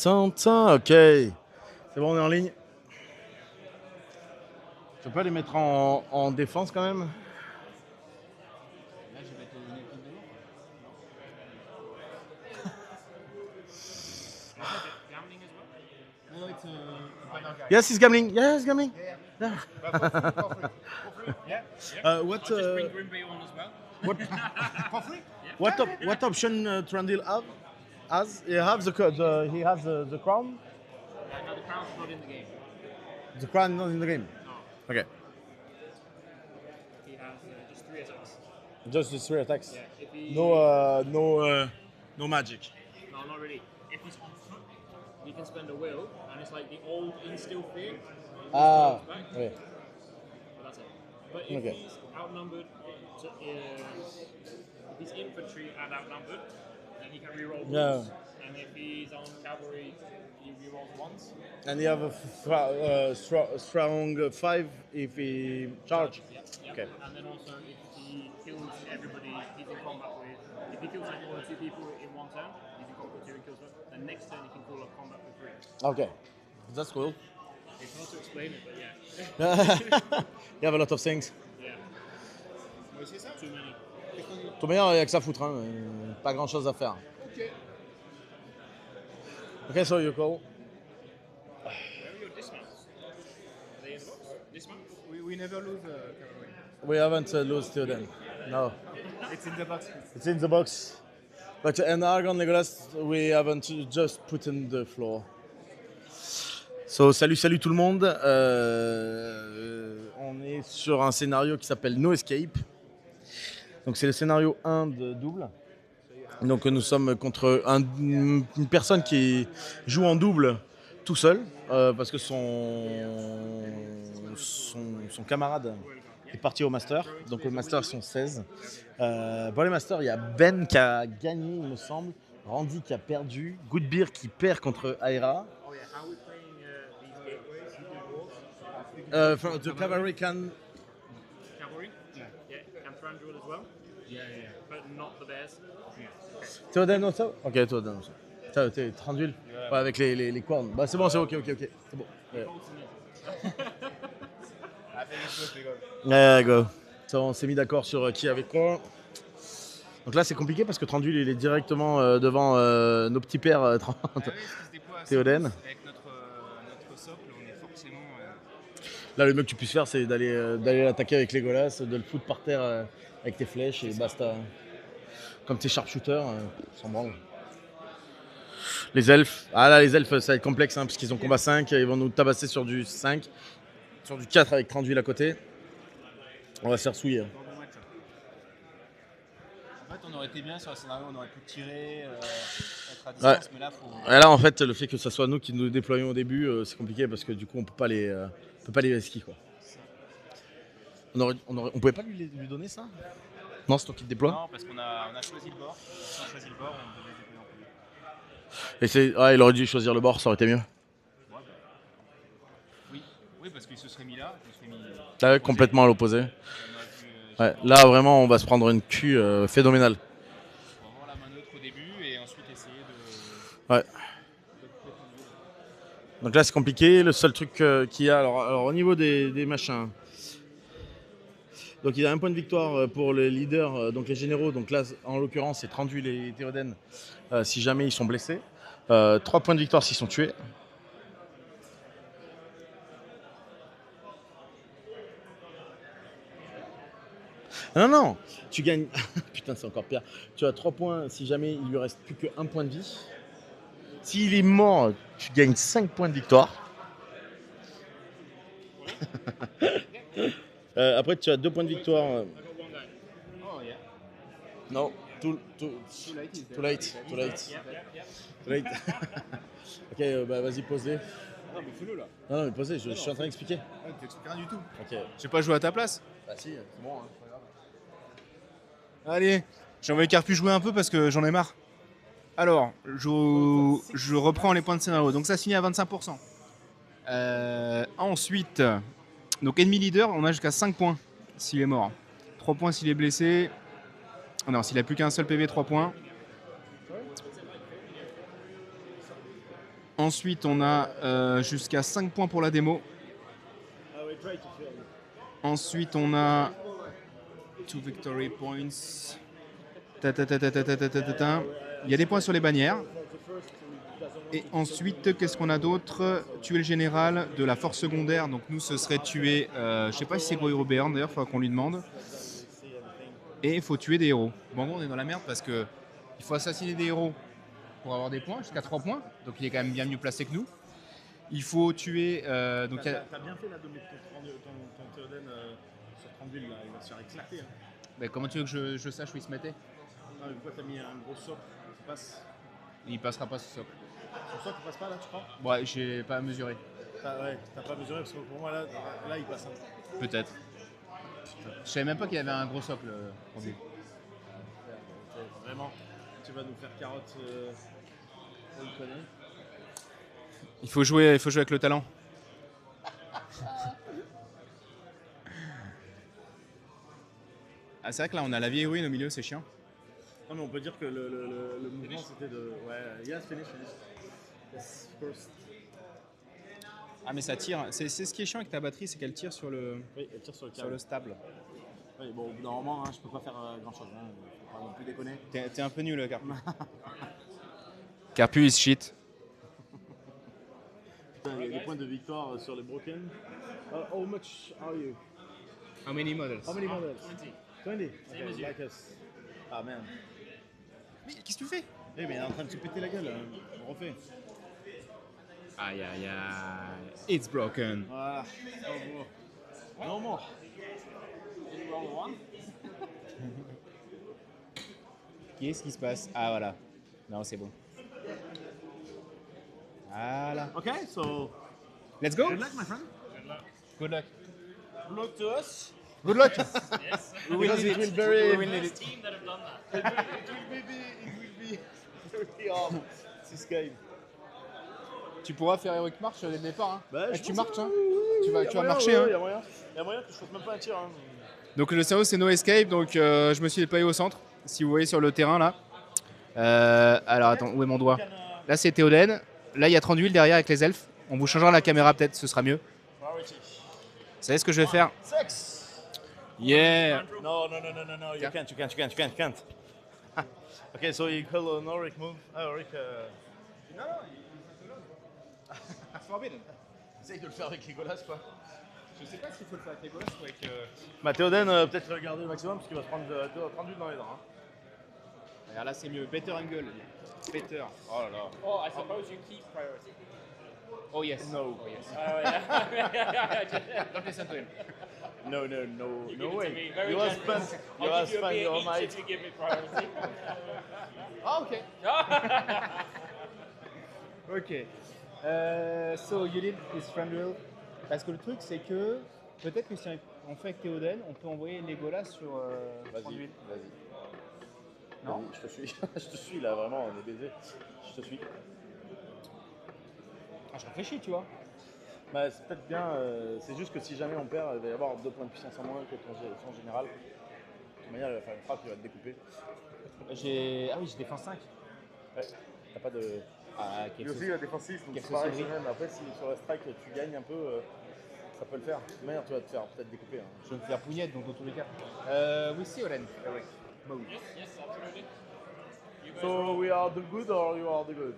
Ok. C'est bon, on est en ligne. Tu peux pas les mettre en défense quand même? Là, je vais te donner plus de devant. Gambling as well? No, it's Yes, he's gambling. Yes, gambling. yeah. What I'll just bring Green Bay on as well. what option Trandil has? He has the crown. No, the crown's not in the game. The crown not in the game. No, Okay. he has just 3 attacks. Just the 3 attacks. Yeah, if he... No magic. No, not really. If he's on foot, he can spend a will, and it's like the old instill fear. Ah, Back, oui. but that's it. But if Okay. he's outnumbered, if he's infantry and outnumbered, then he can reroll Yeah. once. And if he's on cavalry, he rerolls once. And you have a strong 5 if he charge. Yep. Okay. And then also if he kills everybody he's in combat with, if he kills like 1 or 2 people in one turn, he's in combat with 2 and kills them, the next turn he can call up combat with 3. Okay. That's cool. It's hard to explain it, but yeah. You have a lot of things. Yeah. C'est ça? Too many. Tout meilleur, il n'y a que ça à foutre. Hein. Pas grand chose à faire. Okay, so you call. Where are your dismounts? Are they in the box? Dismount? We never lose cavalry. We haven't lost to them. No. It's in the box. It's in the box. But and Argon Legolas, we haven't just put in the floor. So, salut tout le monde. On est sur un scénario qui s'appelle No Escape. Donc c'est le scénario 1 de double. Donc nous sommes contre une personne qui joue en double tout seul parce que son camarade est parti au master. Donc au master sont 16. Pour les masters, il y a Ben qui a gagné, il me semble. Randy qui a perdu. Goodbeer qui perd contre Aira. Oh yeah, how are we playing these gateways? The cavalry can. Cavalry? Yeah. And Thranduil as well? Yeah. But not the bears? Théoden aussi? Ok, Théoden aussi. T'es Thranduil? Ouais, avec les cornes. Bah c'est bon, c'est ok. C'est bon. Ouais. Go. So, on s'est mis d'accord sur qui avait quoi. Donc là c'est compliqué parce que Thranduil il est directement devant nos petits pères Théoden. Avec notre socle, on est forcément. Là le mieux que tu puisses faire c'est d'aller l'attaquer avec Legolas, de le foutre par terre avec tes flèches et basta. Comme tes sharpshooters, s'en branle. Les elfes. Ah là les elfes ça va être complexe hein, parce qu'ils ont combat 5, ils vont nous tabasser sur du 5. Sur du 4 avec Thranduil à côté. On va se faire souiller. En fait, on aurait été bien sur le scénario, on aurait pu tirer, être à distance, mais là, faut. Et là, en fait, le fait que ce soit nous qui nous déployons au début, c'est compliqué parce que du coup, on peut pas les esquiver quoi. On pouvait pas lui donner ça? Non, c'est toi qui te déploie? Non, parce qu'on a choisi le bord. Si on choisit le bord, on devait déployer en premier. Et il aurait dû choisir le bord, ça aurait été mieux. Oui, parce qu'il se serait mis là, je me serais mis. Là, complètement à l'opposé. On aurait pu, Ouais, là, vraiment, on va se prendre une cul phénoménale. Pour avoir la main neutre au début et ensuite essayer de. Ouais. Donc là, c'est compliqué. Le seul truc qu'il y a, alors au niveau des machins. Donc il y a un point de victoire pour les leaders, donc les généraux. Donc là, en l'occurrence, c'est Thranduil et Théoden si jamais ils sont blessés. 3 points de victoire s'ils sont tués. Non, tu gagnes. Putain, c'est encore pire. Tu as 3 points si jamais il lui reste plus qu'un point de vie. S'il est mort, tu gagnes 5 points de victoire. Après, tu as 2 points de victoire. Oh, yeah. Non, too late. Ok, bah vas-y, posez. Non, mais fais-le là. Non, mais posez, je suis en train d'expliquer. Ouais, t'expliques rien du tout. Ok. J'ai pas joué à ta place. Bah si, c'est bon, hein, c'est pas grave. Allez, j'aimerais car pu jouer un peu parce que j'en ai marre. Alors, je reprends les points de scénario. Donc ça se finit à 25%. Ensuite, donc ennemi leader, on a jusqu'à 5 points s'il est mort. 3 points s'il est blessé. Non, s'il a plus qu'un seul PV, 3 points. Ensuite, on a jusqu'à 5 points pour la démo. Ensuite, on a 2 victory points. Ta, ta, ta, ta, ta, ta, ta, ta, ta, ta. Il y a des points sur les bannières. Et ensuite, qu'est-ce qu'on a d'autre? Tuer le général de la force secondaire. Donc nous, ce serait tuer, je sais pas si c'est gros européen d'ailleurs, il faudra qu'on lui demande. Et il faut tuer des héros. Bon, en gros, on est dans la merde parce que il faut assassiner des héros pour avoir des points, jusqu'à 3 points. Donc il est quand même bien mieux placé que nous. Il faut tuer... donc, T'as bien fait là de mettre ton Théoden sur Trandville, là. Il va se faire éclater. Hein. bah, comment tu veux que je sache où il se mettait? Non, mais pourquoi t'as mis un gros socle? Ça passe. Il passera pas ce socle. Sur socle, il passe pas là, tu crois? Ouais, j'ai pas mesuré. Ouais, t'as pas mesuré parce que pour moi là il passe. Hein. Peut-être. Je savais même pas qu'il y avait un gros socle. Trandville. Vraiment, tu vas nous faire carotte. Une connerie. Il faut jouer avec le talent. Ah, c'est vrai que là, on a la vieille héroïne au milieu, c'est chiant. Non, mais on peut dire que le mouvement c'était de. Ouais, yes, finish. Yes, first. Ah, mais ça tire. C'est ce qui est chiant avec ta batterie, c'est qu'elle tire sur le, Oui, elle tire sur le sur câble. le stable. Oui, bon, au bout d'un moment, hein, je peux pas faire grand chose. Hein. Faut pas non plus déconner. T'es un peu nul, Carpu. Carpu is shit. Putain, il y a des points de victoire sur les broken. How much are you? How many models? How many models? 20. 20? Same as you. Like us. Ah merde. Mais qu'est-ce que tu fais? Eh, mais il est en train de se péter la gueule. Hein. On refait. Aïe aïe aïe. It's broken. Voilà. No more. Did you roll a 1? Qu'est-ce qui se passe? Ah, voilà. Non, c'est bon. Voilà. Okay, so Let's go. good luck, my friend. Good luck. Good luck to us. Good luck. Yes. Because it will very. First team that have done that. It will be very hard. This game. Tu pourras faire Heroic March dès le départ. Hein. Bah, Eh, je tu pense, marches. Hein. oui, Tu vas y a moyen, marcher. ouais, Hein. y a moyen que je fasse même pas un tir. Hein. Donc le cerveau c'est No Escape, donc je me suis déployé au centre, si vous voyez sur le terrain là. Alors attends, où est mon doigt? Là c'est Théoden, là il y a Thranduil derrière avec les elfes. On vous changera la caméra peut-être, ce sera mieux. Priority. Vous savez ce que je vais faire? Sex. Yeah. No. You can't. Okay, so you call an Auric move. Auric. No. Forbidden. Essaye de le faire avec les golasses, quoi. Je sais pas s'il faut le faire avec les golas ou avec... Bah, Théoden, peut-être le garder au maximum parce qu'il va se prendre du dans les dents. Hein. Regarde là c'est mieux, better angle. Better. Oh là là. Oh, I suppose you keep priority. Oh yes. No. Oh yes. Oh, yeah. Don't listen to him. No You give no it to way. me. Very You have generous. spent I'll give you a beer your each might. if you give me priority. Ah ok. Ok. So you did this Thranduil. Parce que le truc c'est que peut-être que si on fait avec Théoden, on peut envoyer Legolas sur Thranduil. Vas-y. Non. Vas-y, je te suis. Je te suis là, vraiment, on est baisé. Je te suis. Ah, je réfléchis, tu vois. Bah, c'est peut-être bien, c'est juste que si jamais on perd, il va y avoir 2 points de puissance en moins que ton général. De toute manière, il va faire une frappe qui va te découper. Ah oui, j'ai défense 5. Ouais, t'as pas de. Ah, Lui aussi, il a défensif, donc quelle c'est pareil, saucisserie. c'est même. Après, si sur la strike tu gagnes un peu, ça peut le faire. De toute manière, tu vas te faire peut-être découper. Hein. Je vais me faire pougnette, donc dans tous les cas. We see Oren. Eric. Yes, absolutely. You guys So, we are the good or you are the good?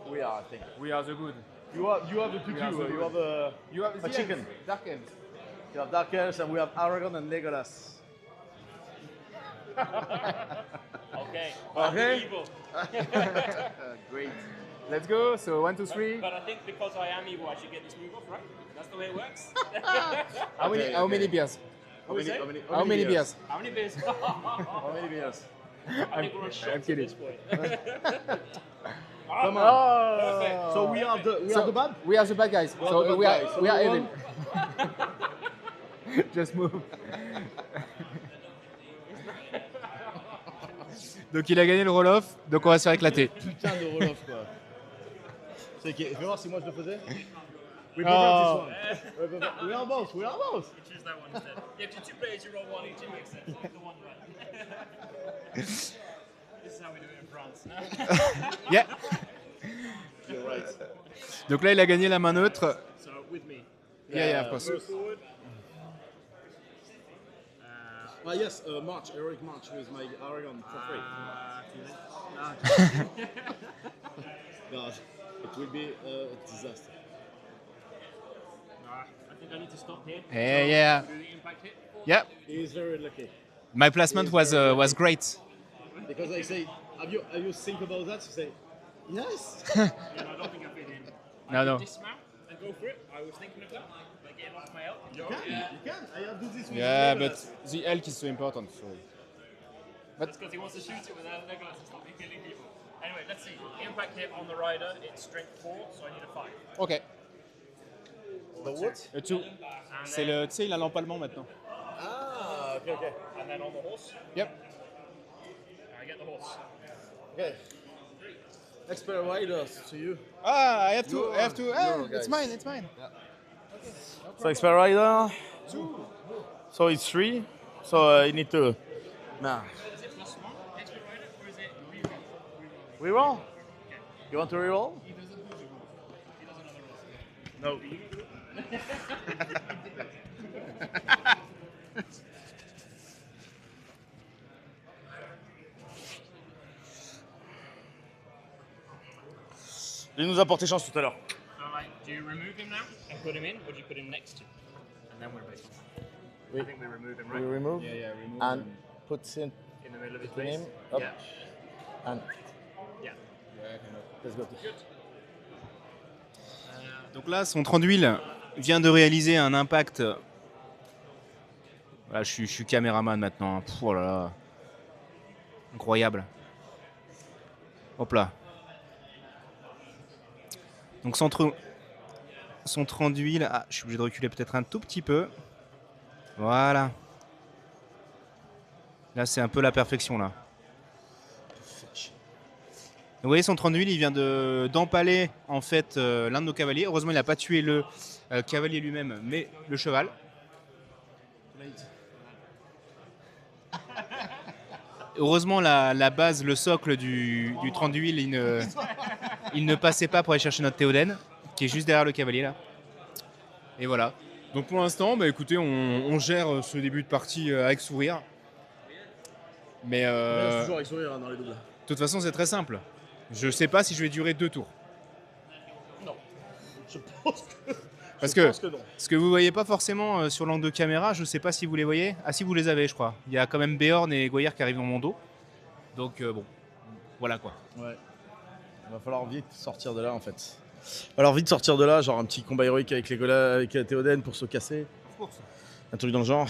We are, I think. We are the good. You are the tutu, We are the you good. are the. You have A chicken. Dark Elves. You have Dark Elves and we have Aragorn and Legolas. Okay. Okay. Evil. Great. Let's go. So 1, 2, 3. But I think because I am evil, I should get this move off, right? That's the way it works. How many beers? How many, How many beers? How many beers? How many beers? I think we're on shot at kidding. this point. Come on. Perfect. So we are the bad? We are the bad guys. We are So the bad we are guys. So we are we evil. Just move. Donc il a gagné le roll-off, donc on va se faire éclater. Putain de roll-off quoi. C'est qui? Fais voir si moi je le faisais. We Oh. prefer this one. We are both. You choose that one instead. Yeah, if you're 2 players, you roll 1 each, it makes sense. Pick the one right. This is how we do it in France. Yeah. Donc là, il a gagné la main neutre. So with me. Yeah, of course. Move forward. Yes, March, Eric March with my Aragon for free. God, it will be a disaster. I think I need to stop here. Yeah. Do the impact hit. Yeah. He is very lucky. My placement was great. Because I say, have you think about that? You say, yes. Yeah, I don't think I fit in. No. Dismount and go for it. I was thinking of that, like getting off my elk. You can. I have do this with Yeah, Legolas. but the elk is so important. So. That's because he wants to shoot it without Legolas and stop me killing people. Anyway, let's see. Impact hit on the rider. It's strength 4, so I need a 5. Ok. The what? Le tout. C'est le, tu sais, il a l'empalement maintenant. Ah, okay. And then on the horse, Yep. I get the horse. Okay. Expert riders to you. Ah, I have to. You're It's guys. mine. So expert rider. So it's 3. So you need to. Nah. Is it +1 expert rider or is it reroll? Reroll? You want to reroll? He doesn't do the rules. He does another roll. No. Il nous a porté chance tout à l'heure. So like, do you remove him now and put him in, or do you put him next to? And then we're base. I think we remove him, We right? remove Yeah, remove. and put him In the middle of his Put base. him up. Yeah. and Yeah. let's go. Donc là, son train d'huile vient de réaliser un impact. Voilà, je suis caméraman maintenant. Pff, oh là là. Incroyable. Hop là. Donc son train d'huile. Ah, je suis obligé de reculer peut-être un tout petit peu. Voilà. Là, c'est un peu la perfection là. Vous voyez, son train d'huile, il vient d'empaler en fait l'un de nos cavaliers. Heureusement, il n'a pas tué le cavalier lui-même, mais le cheval. Heureusement, la base, le socle du train d'huile, il ne passait pas pour aller chercher notre Théoden, qui est juste derrière le cavalier là. Et voilà. Donc pour l'instant, bah, écoutez, on gère ce début de partie avec sourire. Mais Toujours avec sourire hein, dans les doubles. de toute façon, c'est très simple. Je ne sais pas si je vais durer 2 tours. Non. Je pense que. Parce je que pense que non. ce que vous voyez pas forcément sur l'angle de caméra, je sais pas si vous les voyez. Ah si, vous les avez, je crois. Il y a quand même Beorn et Goyer qui arrivent dans mon dos. Donc bon, voilà quoi. Ouais. Il va falloir vite sortir de là en fait. Alors vite sortir de là, genre un petit combat héroïque avec Legolas, avec Théoden pour se casser. Un truc dans le genre.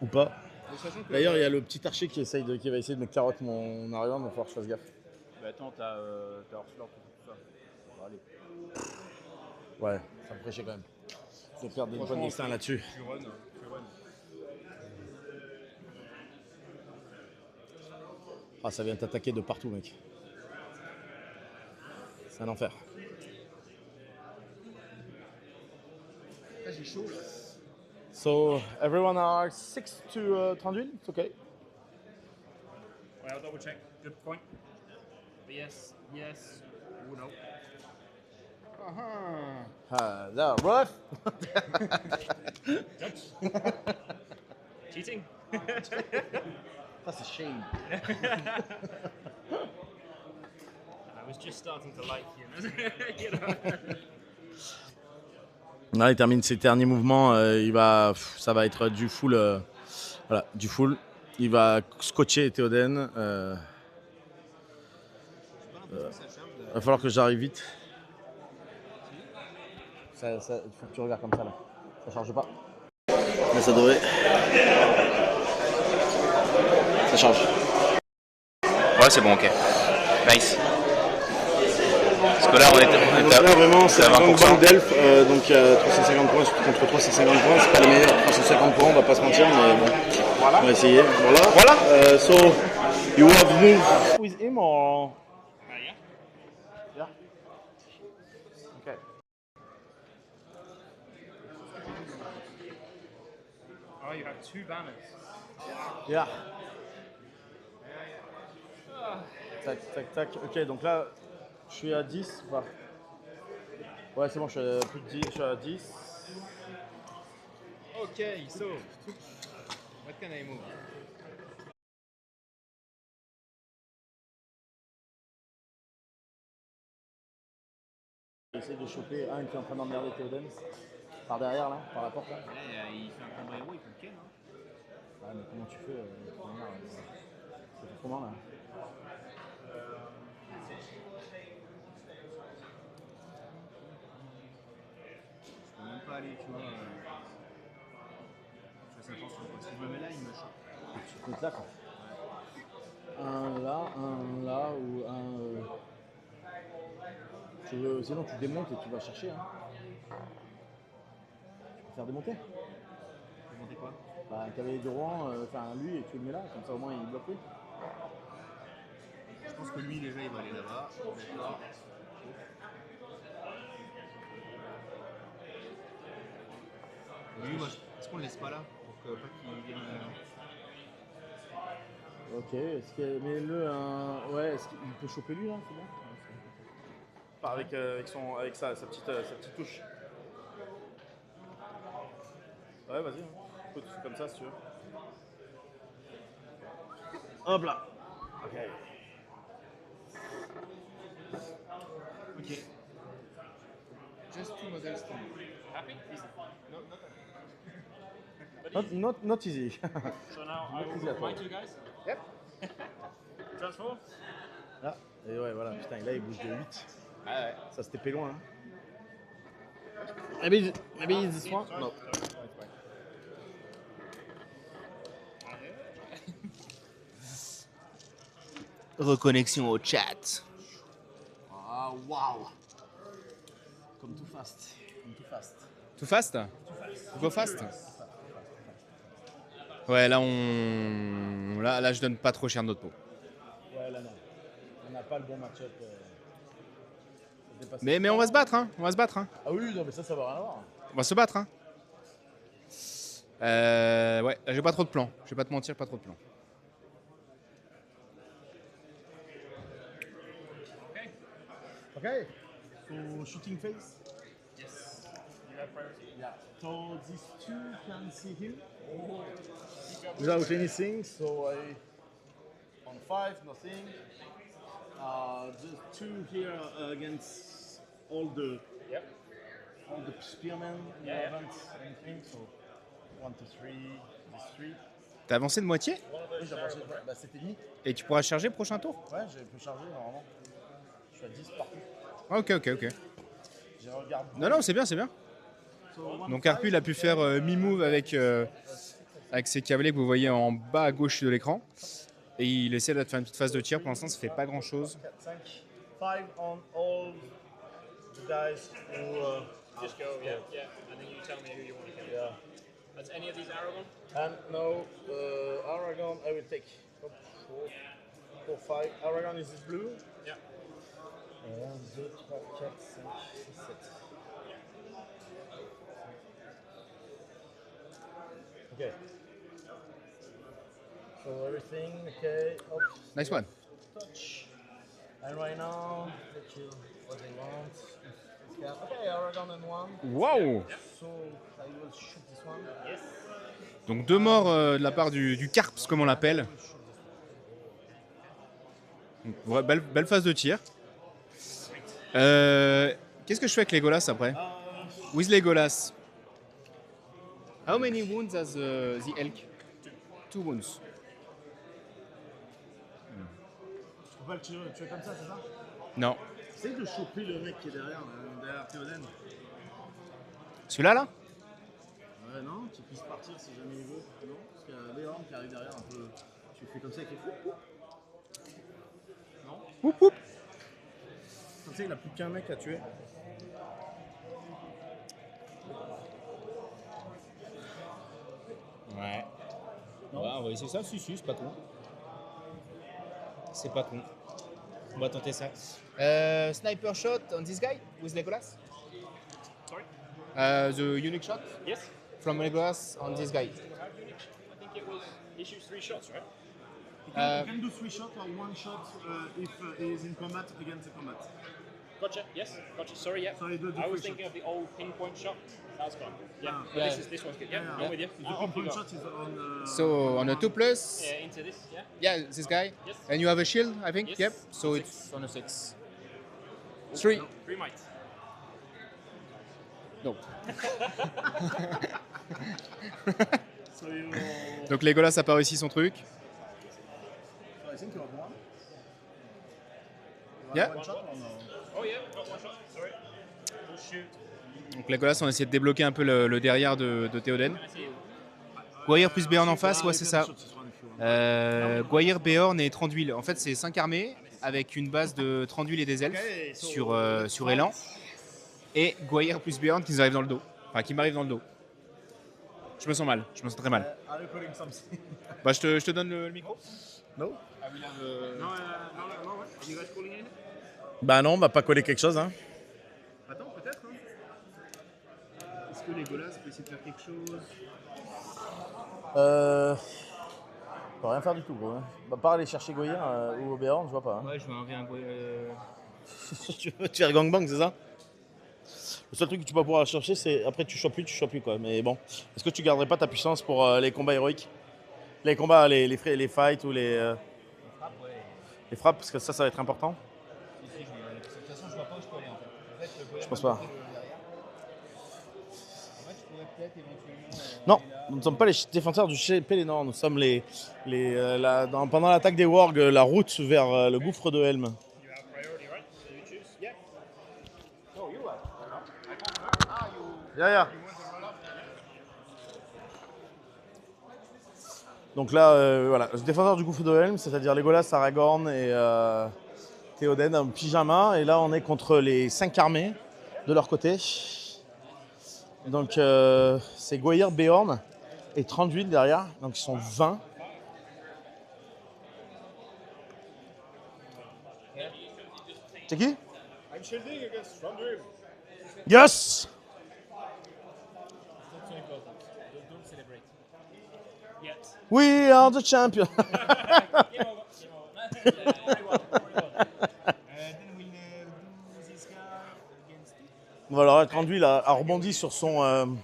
Ou pas. D'ailleurs, il y a le petit archer qui va essayer de me carotte mon arrivant, il va falloir que je fasse gaffe. Bah attends, t'as Ursula tout ça. Bon, allez. Ouais, ça me prêchait quand même. Je vais perdre des points de destin là-dessus. Tu run. Ah, ça vient t'attaquer de partout, mec. C'est un enfer. Ah, j'ai chaud là. So, everyone are 6 to Tranduil? It's okay. Well, I'll double check. Good point. But yes. Oh no. That rough. Cheating. That's a shame. I was just starting to like you. You know? Là, il termine ses derniers mouvements. Ça va être du full. Voilà, du full. Il va scotcher Théoden. Va falloir que j'arrive vite. Il faut que tu regardes comme ça là. Ça charge pas. Mais ça devrait. Ça charge. Ouais, c'est bon, ok. Nice. Parce que là, on est Là, vraiment, c'est un 20%. gangbang d'elfes. Donc 350 points contre 350 points. C'est pas les meilleurs 350 points, on va pas se mentir, mais bon. On va essayer. Voilà. So, you have moved with him or? Yeah. Yeah. Okay. Oh, you have 2 banners. Yeah. Tac, tac, tac. Ok, donc là, je suis à 10. Bah. Ouais, c'est bon, je suis à plus de 10. Je suis à 10. Ok, so. What can I move? J'essaie de choper un qui est en train d'emmerder Théoden. Par derrière, là, par la porte. Là. Là, il fait un combat héros, il peut le ken. Hein. Ouais, mais comment tu fais ça fait comment là? Je peux même pas aller, tu vois. Je fais attention, quoi. Si je me mets là, il me choque. Tu te mets là quoi. Un là ou un. Sinon tu démontes et tu vas chercher. Hein. Tu peux faire démonter. Démonter quoi? Bah, un cavalier du roi, enfin lui, et tu le mets là, comme ça au moins il bloque lui. Je pense que lui, déjà, il va aller là-bas. D'accord. Lui, moi, est-ce qu'on le laisse pas là pour que pas qu'il vienne. Ok, est-ce que. Mais le. Ouais, est-ce qu'il peut choper lui là? C'est bon? Pas avec, avec sa petite touche. Ouais, vas-y. Hein. Écoute, c'est comme ça si tu veux. Hop là. Ok. Ok. Just two models to move. Happy? Easy. No, not Not easy. So now I Not will easy at move my all. two guys. Yep. Transform. Ah, et ouais, voilà, putain, et là il bouge de 8. Ah ouais. Ça c'était loin. Hein. Maybe this one? No. Reconnexion au chat. Ah, waouh! Comme too fast. Comme too fast. Too fast? Go fast? Ouais, là, là, je donne pas trop cher notre pot. Ouais, là non. On n'a pas le bon match-up. Mais on va se battre, hein. On va se battre, hein. Ah oui, non, mais ça va rien avoir. On va se battre, hein. Ouais, j'ai pas trop de plans. Je vais pas te mentir, pas trop de plans. Okay. So shooting face? Yes. You have priority. Yeah. So these two can see him without anything. So I on 5, nothing. The two here against all the spearmen. Yeah, yeah. Haven't anything. So 1, 2, 3. These 3. T'as avancé de moitié? Oui, j'ai avancé. Bah, c'était mis. Et tu pourras charger prochain tour? Ouais, j'ai pu charger normalement. Je suis à 10 partout. Ok. J'ai regardé. Non, c'est bien, c'est bien. Donc Arpu, il a pu faire mi-move avec ses cavaliers que vous voyez en bas à gauche de l'écran. Et il essaie de faire une petite phase de tir. Pour l'instant, ça fait pas grand-chose. 5 on all the guys who. Just go, yeah. And then you tell me who you want to kill. Yeah. Has any of these Aragon? And no, Aragon I will take. 4, 5. Aragon is this blue? Yeah. 1, 2, 3, 4, 5, 6, 7. Okay. So everything, okay. Up. Nice one. Touch. And right now, let you what they want. Okay, Aragon and 1. Waouh! So I will shoot this one. Yes. Donc 2 morts de la part du Carps, comme on l'appelle. Donc, ouais, belle phase de tir. Qu'est-ce que je fais avec Legolas après? With Legolas. How many wounds has the elk? 2 wounds. Tu peux pas le tuer comme ça, c'est ça? Non. Essaye de choper le mec qui est derrière Théoden. Celui-là, là? Ouais, non, qu'il puisse partir si jamais il veut. Non, parce qu'il y a Léon qui arrive derrière un peu. Tu fais comme ça avec les fous. Non? Oup, oup. Comme ça, il a plus qu'un mec à tuer. Ouais. Ouais, on va essayer ça. Si, c'est pas con. C'est pas con. On va tenter ça. Sniper shot on this guy with Legolas? Sorry? The unique shot Yes. from Legolas on this guy. I think it was. He shoots 3 shots, right? Uh, can do 3 shots or 1 shot if he is in combat against the combat. Gotcha. Yes. Gotcha. Sorry. Yeah. Sorry, the I was free thinking of the old pinpoint shot. That's fine. Yeah. Ah. But Yeah. this one's good. Yeah. Yeah. I'm with you. The Off you pinpoint go. shot is on. So on a 2+, Yeah. Into this. Yeah. yeah, this guy. Yes. And you have a shield, I think. Yes. Yep. So Six. it's on a 6. 3. 3 might. No. So you. Donc Legolas a pas réussi son truc. I think you have 1. Yeah. 1 shot or no? Oh yeah. Got 1 shot. Sorry. Oh shoot. Donc Legolas, on a essayé de débloquer un peu le derrière de Théoden. Gwaihir plus Beorn en face, ouais c'est ça. Gwaihir, Beorn et Thranduil. En fait c'est 5 armées avec une base de Thranduil et des elfes sur Elan. Et Gwaihir plus Beorn qui nous arrive dans le dos. Enfin qui m'arrive dans le dos. Je me sens mal, je me sens très mal. Are you calling something? Bah je te donne le micro. No? No. Are you guys calling in? Bah non, on va pas coller quelque chose. Hein. Attends, peut-être. Hein. Est-ce que Legolas peut essayer de faire quelque chose? On peut rien faire du tout, gros. Hein. Bah, pas aller chercher Goyer ou Béorn, je vois pas. Hein. Ouais, je veux un Tu veux te faire gangbang, c'est ça? Le seul truc que tu vas pouvoir chercher, c'est après tu chopes plus quoi. Mais bon, est-ce que tu garderais pas ta puissance pour les combats héroïques? Les combats, les fights ou les frappes, parce que ça va être important. De toute façon, je vois pas où je peux aller en fait. Je pense pas. En fait, je pourrais peut-être éventuellement. Non, nous ne sommes pas les défenseurs du Pélénor, nous sommes pendant l'attaque des Wargs, la route vers le gouffre de Helm. You have priority, right? So you choose? Yeah. No, you are. Yeah. Donc là, voilà, le défenseur du gouffre de Helm, c'est-à-dire Legolas, Aragorn et Théoden en pyjama. Et là, on est contre les 5 armées de leur côté. Donc c'est Gwaihir, Beorn et Thranduil derrière. Donc ils sont 20. C'est qui? I'm shielding against Thranduil. Yes! Don't celebrate. Yet. We are the champion! Game over. Then we'll do this guy against. Voilà, Thranduil a rebondi sur son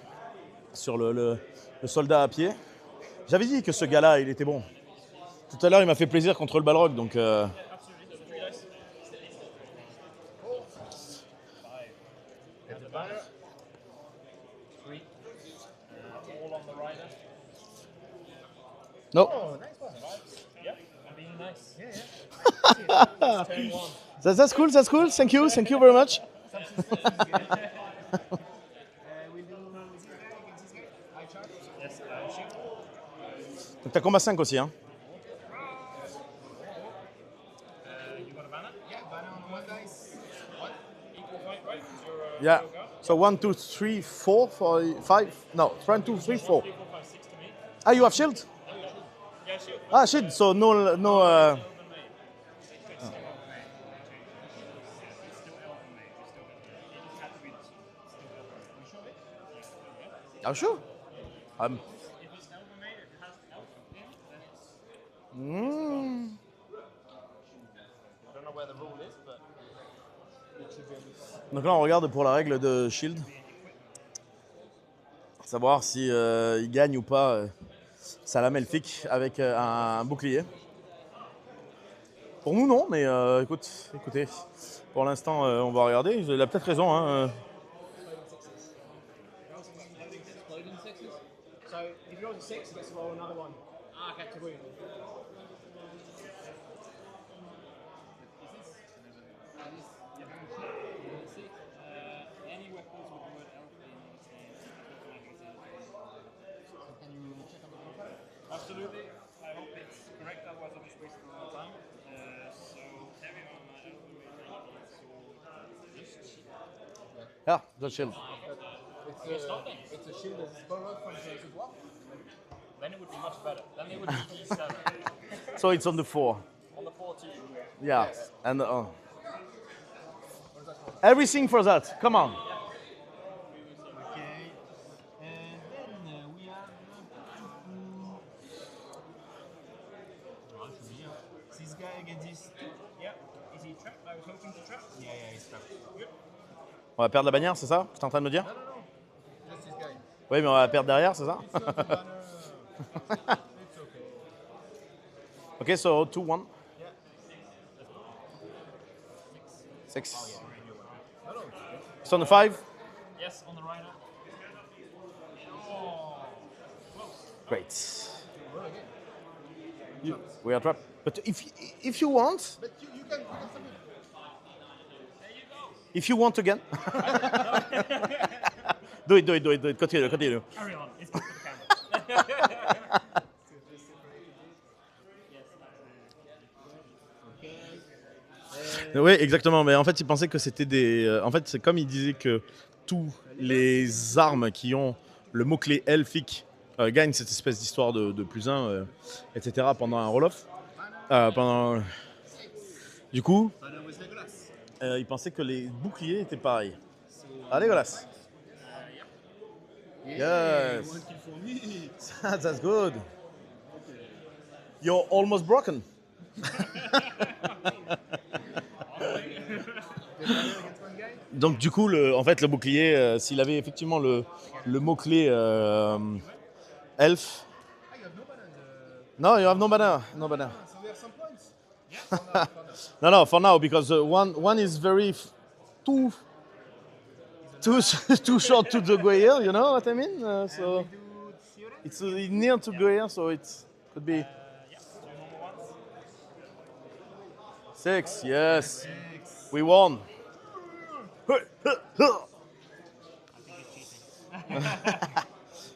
sur le soldat à pied. J'avais dit que ce gars-là, il était bon. Tout à l'heure, il m'a fait plaisir contre le Balrog, donc All on the rider. no. Yeah. I'm being nice. Turn 1. That's cool, that's cool. Thank you very much. Yes. Shoot. Donc t'as combat 5 aussi, hein. You got a banner? Yeah, banner on one dice. One. Equal fight, right? Your, Yeah. So 1, 2, 3, 4, 5. No, 1, 2, 3, 4. 3, 4, 5, 6 to me. Ah, you have shield? Yeah, shoot. Ah, shield. So no. Are you sure? I don't know where the rule is, but Donc là, on regarde pour la règle de shield. Savoir si il gagne ou pas Salam Elfic avec un bouclier. Pour nous, non, mais écoutez, pour l'instant, on va regarder. Il a peut-être raison. Hein. so if you roll a 6, he gets to roll another one. Ah, okay, to win. Any weapons with the word elf in Absolutely. I hope it's correct, otherwise I'll just waste a lot of time. So heavy on my elf. Yeah, the shield. It's a shield that's borrowed from the dwarf. Then it would be much better. Then it would be D7. So it's on the 4. On the 14. Yeah, and everything for that. Come on. Okay. And then we have. On va perdre la bannière, c'est ça que tu es en train de me dire? No, no, no. Just this guy. Oui, mais on va perdre derrière, c'est ça? It's not the banner. It's okay. Ok, so 2-1. Yeah. 6. No, no. It's on the 5. Yes, on the right hand. Great. Roll again. We are trapped. But if you want, But you can submit. if you want again, do it. Continue. Carry on. It's good for the camera. Oui, exactement. Mais en fait, il pensait que c'était des. En fait, c'est comme il disait que tous les armes qui ont le mot-clé elfique gagnent cette espèce d'histoire de +1, etc. pendant un roll-off. Du coup, Banner with Legolas. il pensait que les boucliers étaient pareils. Ah, Legolas. Yes. One kill for me. That's good. You're almost broken. Donc du coup, en fait, le bouclier, s'il avait effectivement le mot-clé elf. Ah, you have no banner. No, you have no banner. No banner. So we have some points. No, for now, because one is very too too short to the Goyer, you know what I mean? So Do Theoden? it's near to Goyer, so it could be Yeah, 2 normal ones. 6. Yes, 6. we won. I think he's cheating.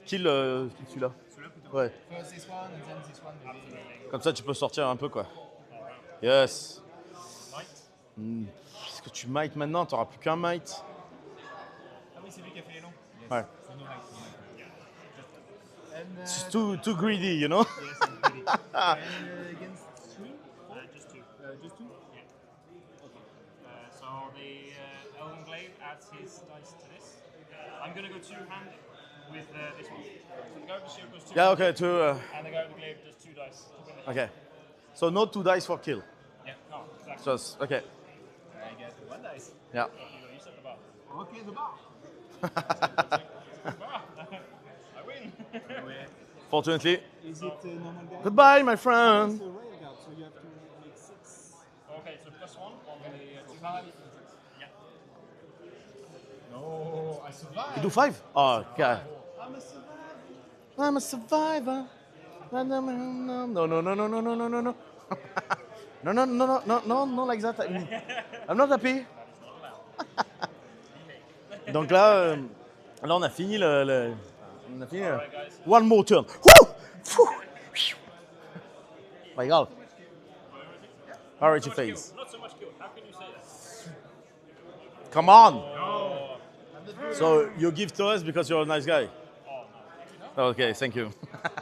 Kill celui-là. Celui-là plutôt. Ouais. First this one and then this one. Maybe. Comme ça, tu peux sortir un peu, quoi. Yes. Might. Est-ce que tu might maintenant? T'auras plus qu'un might. Ah oui, c'est lui qui a fait les longs. Yes. Ouais. So no light. And It's too greedy, you know? yes, I'm ready. Against 3? Just 2. Just 2? So the Elven Glaive adds his dice to this. I'm going to go 2-handed with this one. So the guy with the shield goes 2. Yeah, okay, two. And the guy with the glaive does 2 dice to win it. Okay. So no 2 dice for kill. Yeah, no, exactly. Just, okay. I get 1 dice. Yeah. You set the bar. Okay, the bar. I win. Fortunately. Is it normal guy? Goodbye, my friend. It's a rare guard, so you have to make 6. Okay, so +1 on the 2-handed. Yeah. No, I survived. You do 5? Oh, God. I'm a survivor. I'm a survivor. No, no, no, no, no, no, no, no, no, no, no. No, no, no, no, no, no, not like that. I'm not happy. Donc là, on a fini on a fini. One more turn. Woo! My God. Priority phase. Not so much kill. How can you say that? Come on. So you give to us because you're a nice guy. Okay, thank you.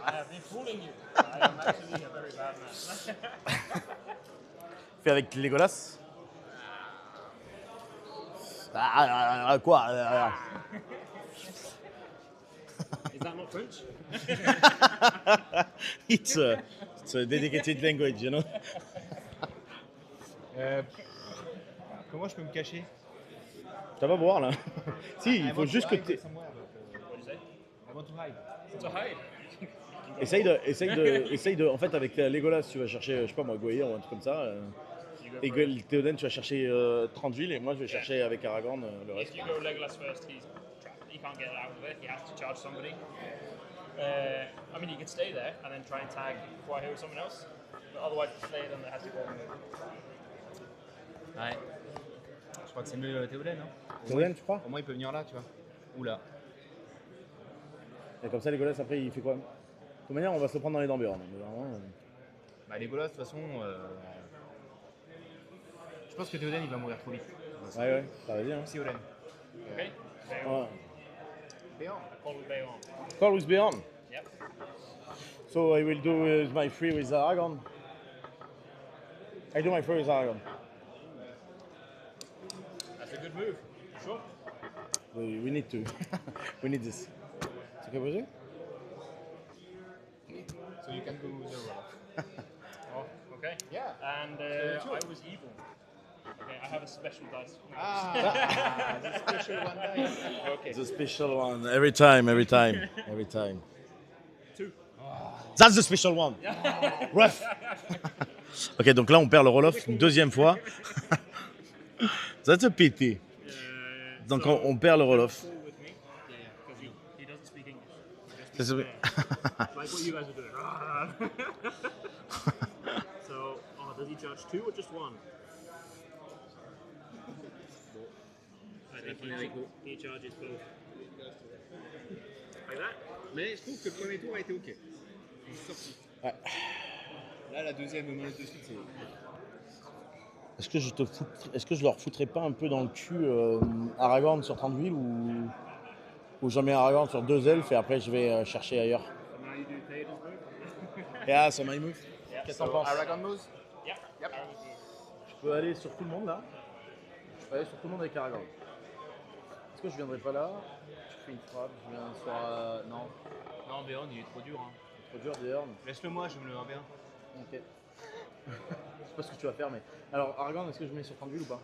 I have been fooling you. I am actually a very bad man. Fais avec Legolas. Quoi? Is that not French? It's a dedicated language, you know. Comment je peux me cacher? Tu vas pas voir là. Si, il faut juste que tu What do you say? I want to hide. To hide. essaye de, en fait, avec Legolas, tu vas chercher, je sais pas moi, Goyer ou un truc comme ça. Et Théoden, tu vas chercher 30 villes et moi je vais chercher avec Aragorn le reste. If you go Legolas first, he's trapped. He can't get out of it. He has to charge somebody. I mean, you could stay there and then try and tag before I hear someone else. But otherwise, if you stay, then it has to go. Ouais. Je crois que c'est mieux Théoden, non? Théoden, tu crois? Au moins il peut venir là, tu vois. Ou là. Et comme ça, Legolas, après, il fait quoi? De toute manière, on va se le prendre dans les dents, Bjorn. Mais vraiment, Bah Legolas, de toute façon, je pense que Théoden il va mourir trop vite. ouais, ça va bien. Théoden. Okay? Ouais. Béant. Call with Bayon. Call with Bjorn. Yep. So I will do my free with Aragorn. I do my free with Aragorn. That's a good move. Sure. We need to. We need this. C'est okay pour you? So you can go the roll. Oh, okay. Yeah. And I was evil. Okay, I have a special dice. Ah, the special one dice. Okay. The special one. Every time, every time, every time. 2. That's the special one. Rough. Ok, donc là, on perd le roll-off une deuxième fois. That's a pity. Donc on perd le roll-off. With me. Yeah, yeah. Because he doesn't speak English. He C'est just ça. speaks like what you guys are doing. So, does he charge 2 or just 1? I think he charges both. Like that? Mais je trouve que le premier tour a été ok. Il est sorti. Ouais. Là, la deuxième manette de suite, c'est. Est-ce que je leur foutrais pas un peu dans le cul Aragorn sur 30 villes ou je mets Aragorn sur 2 elfes et après je vais chercher ailleurs. So now you do Theoden's move? Yeah, so my move. Yeah. Qu'est-ce que t'en penses? Aragon Mouse. Yeah. Yep. Je peux aller sur tout le monde là. Je peux aller sur tout le monde avec Aragorn. Est-ce que je viendrai pas là? Je fais une frappe, je viens sur. Non, Non, Béon, il est trop dur. Hein. trop dur d'ailleurs. Laisse-le moi, je me le mets bien. Ok. Je sais pas ce que tu vas faire, mais. Alors, Aragorn, est-ce que je mets sur 30 villes ou pas?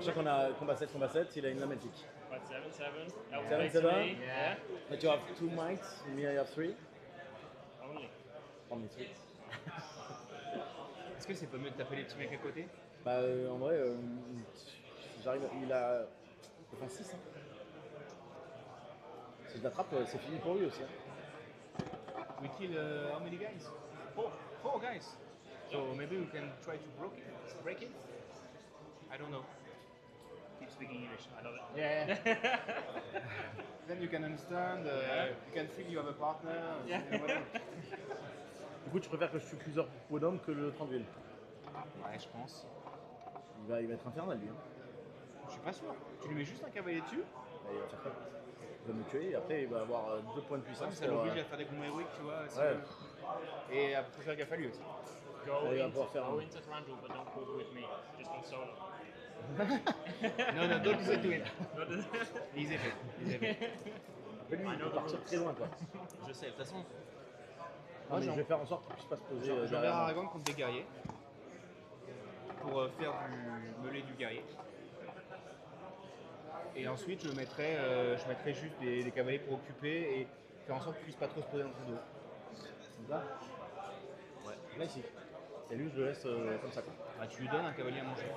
Sachant qu'on a combat 7, il a une lame épique. What, 7-7? That will 7, make 7? me, Yeah. But you have 2 mites, me I have 3. Only. Only 3. Est-ce que c'est pas mieux de taper les petits mecs à côté? Bah, en vrai, j'arrive. Il a. Enfin, 6. Hein. Si je l'attrape, c'est fini pour lui aussi. Hein. We kill how many guys? Four guys. So maybe we can try to break it? I don't know. Keep speaking English. I love it. Yeah. Then you can understand, you can feel you have a partner. Yeah. Whatever. Du coup, tu préfères que je tue plusieurs bonhommes que le 30 villes? Ouais, je pense. Il va être infernal lui. Hein. Je suis pas sûr. Tu lui mets juste un cavalier dessus, Bah, il va faire quoi? Il va me tuer et après il va avoir 2 points de puissance. ça l'oblige à faire des combats héroïques, tu vois. Ouais. Et à faire gaffe à lui aussi. Go, il va into, pouvoir faire go un. into Thranduil, but don't go with me. Just on solo. Non, non, don't do that to him. Not the- He's epic. He's epic. Après, lui, il peut partir très loin quoi. Je sais, de toute façon. Non, Moi, mais j'en- je vais faire en sorte qu'il puisse pas se poser J'enverrai derrière moi. Aragorn contre des guerriers pour faire du mêlée du guerrier. Et ensuite, je mettrai juste des cavaliers pour occuper et faire en sorte qu'ils puissent pas trop se poser dans ton dos. Comme ça. Ouais. Classique. Et lui, je le laisse comme ça quoi. Ah, tu lui donnes un cavalier à manger.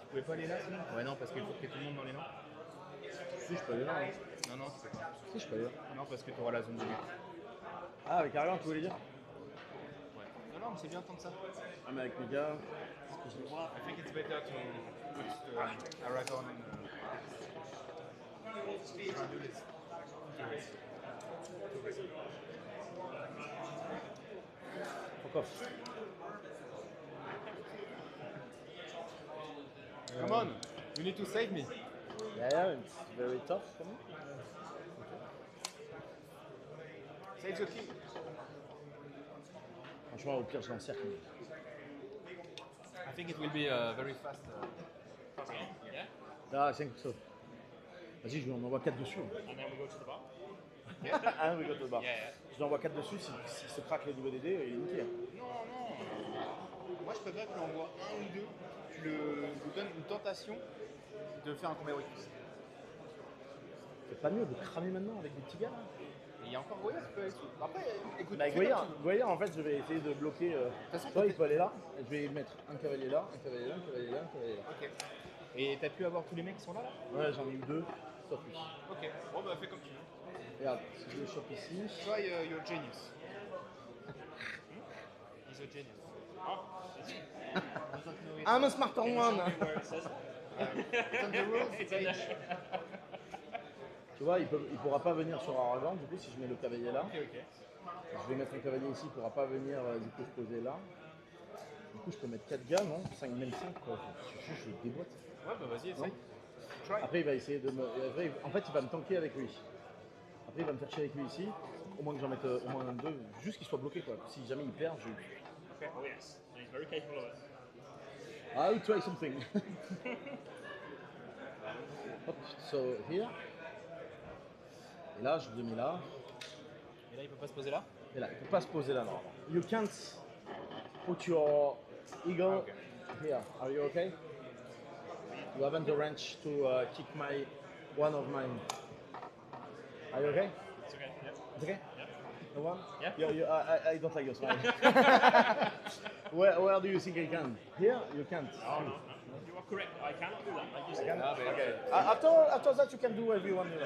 Tu pouvais pas aller là sinon? Ouais, non, parce qu'il faut que tu aies tout le monde dans les noms. Si, je peux aller là. Hein. Non, non, tu peux pas. Si, je peux aller là. Non, parce que tu auras la zone de lutte. Ah, avec Aragorn, tu voulais dire? Ouais. Non, non, mais c'est bien tant que ça. Ah, mais avec les gars. I think it's better to put Aragorn in Fuck off. Come on, you need to save me. Yeah, it's very tough for me. Save the king. Franchement, au pire, je l'encercle. I think it will be very fast. Yeah? Ah, 5 so. Vas-y, je lui en envoie 4 dessus. And then we go to the bar? Ah, oui, quand bar. Yeah, yeah. Je lui envoie 4 dessus, s'il se craque le niveau des dés, il est niqué. Non, non. Moi, je préfère que tu l'envoies un ou deux. Tu lui donnes une tentation de faire un combat héroïque. C'est pas mieux de cramer maintenant avec des petits gars là? Et il y a encore Goya qui peut aller dessus. Après, écoute, Bah, fais comme tu veux. Goya, en fait, je vais essayer de bloquer. façon, Toi, il peut aller là. Je vais mettre un cavalier là, un cavalier là, un cavalier là, un cavalier là. Ok. Et t'as pu avoir tous les mecs qui sont là, là? Ouais, j'en ai eu 2, sauf lui. Ok. Bon, bah, fais comme tu veux. Regarde, si je le chope ici. Try your genius. He's a genius. I'm a smarter one! Where it says It's on the rules, it's in there. Tu vois, il pourra pas venir sur Aragorn, du coup, si je mets le cavalier là. Ok, ok. Je vais mettre un cavalier ici, il pourra pas venir du coup se poser là. Du coup, je peux mettre 4 gars, non? 5, même 5 quoi. Je déboîte. Ouais, bah vas-y, essaye. Non. Try. Après, il va essayer de me. Après, en fait, il va me tanker avec lui. Après, il va me faire chier avec lui ici. Au moins que j'en mette au moins 2, juste qu'il soit bloqué quoi. Si jamais il perd, je. Okay. Oh yes. And he's very capable of it. I'll try something. Hop, so here. Et là, je le mets là. Et là, il peut pas se poser là? Et là, il ne peut pas se poser là, non. You can't put your eagle here. Are you okay? You haven't the wrench to kick one of mine. Are you okay? It's okay. Yeah. It's okay? Yeah. The one? Yeah. I don't like your smile. Where do you think I can? Here? You can't. Oh, no. You are correct. I cannot do that. I just Okay. After that, you can do whatever you want. No,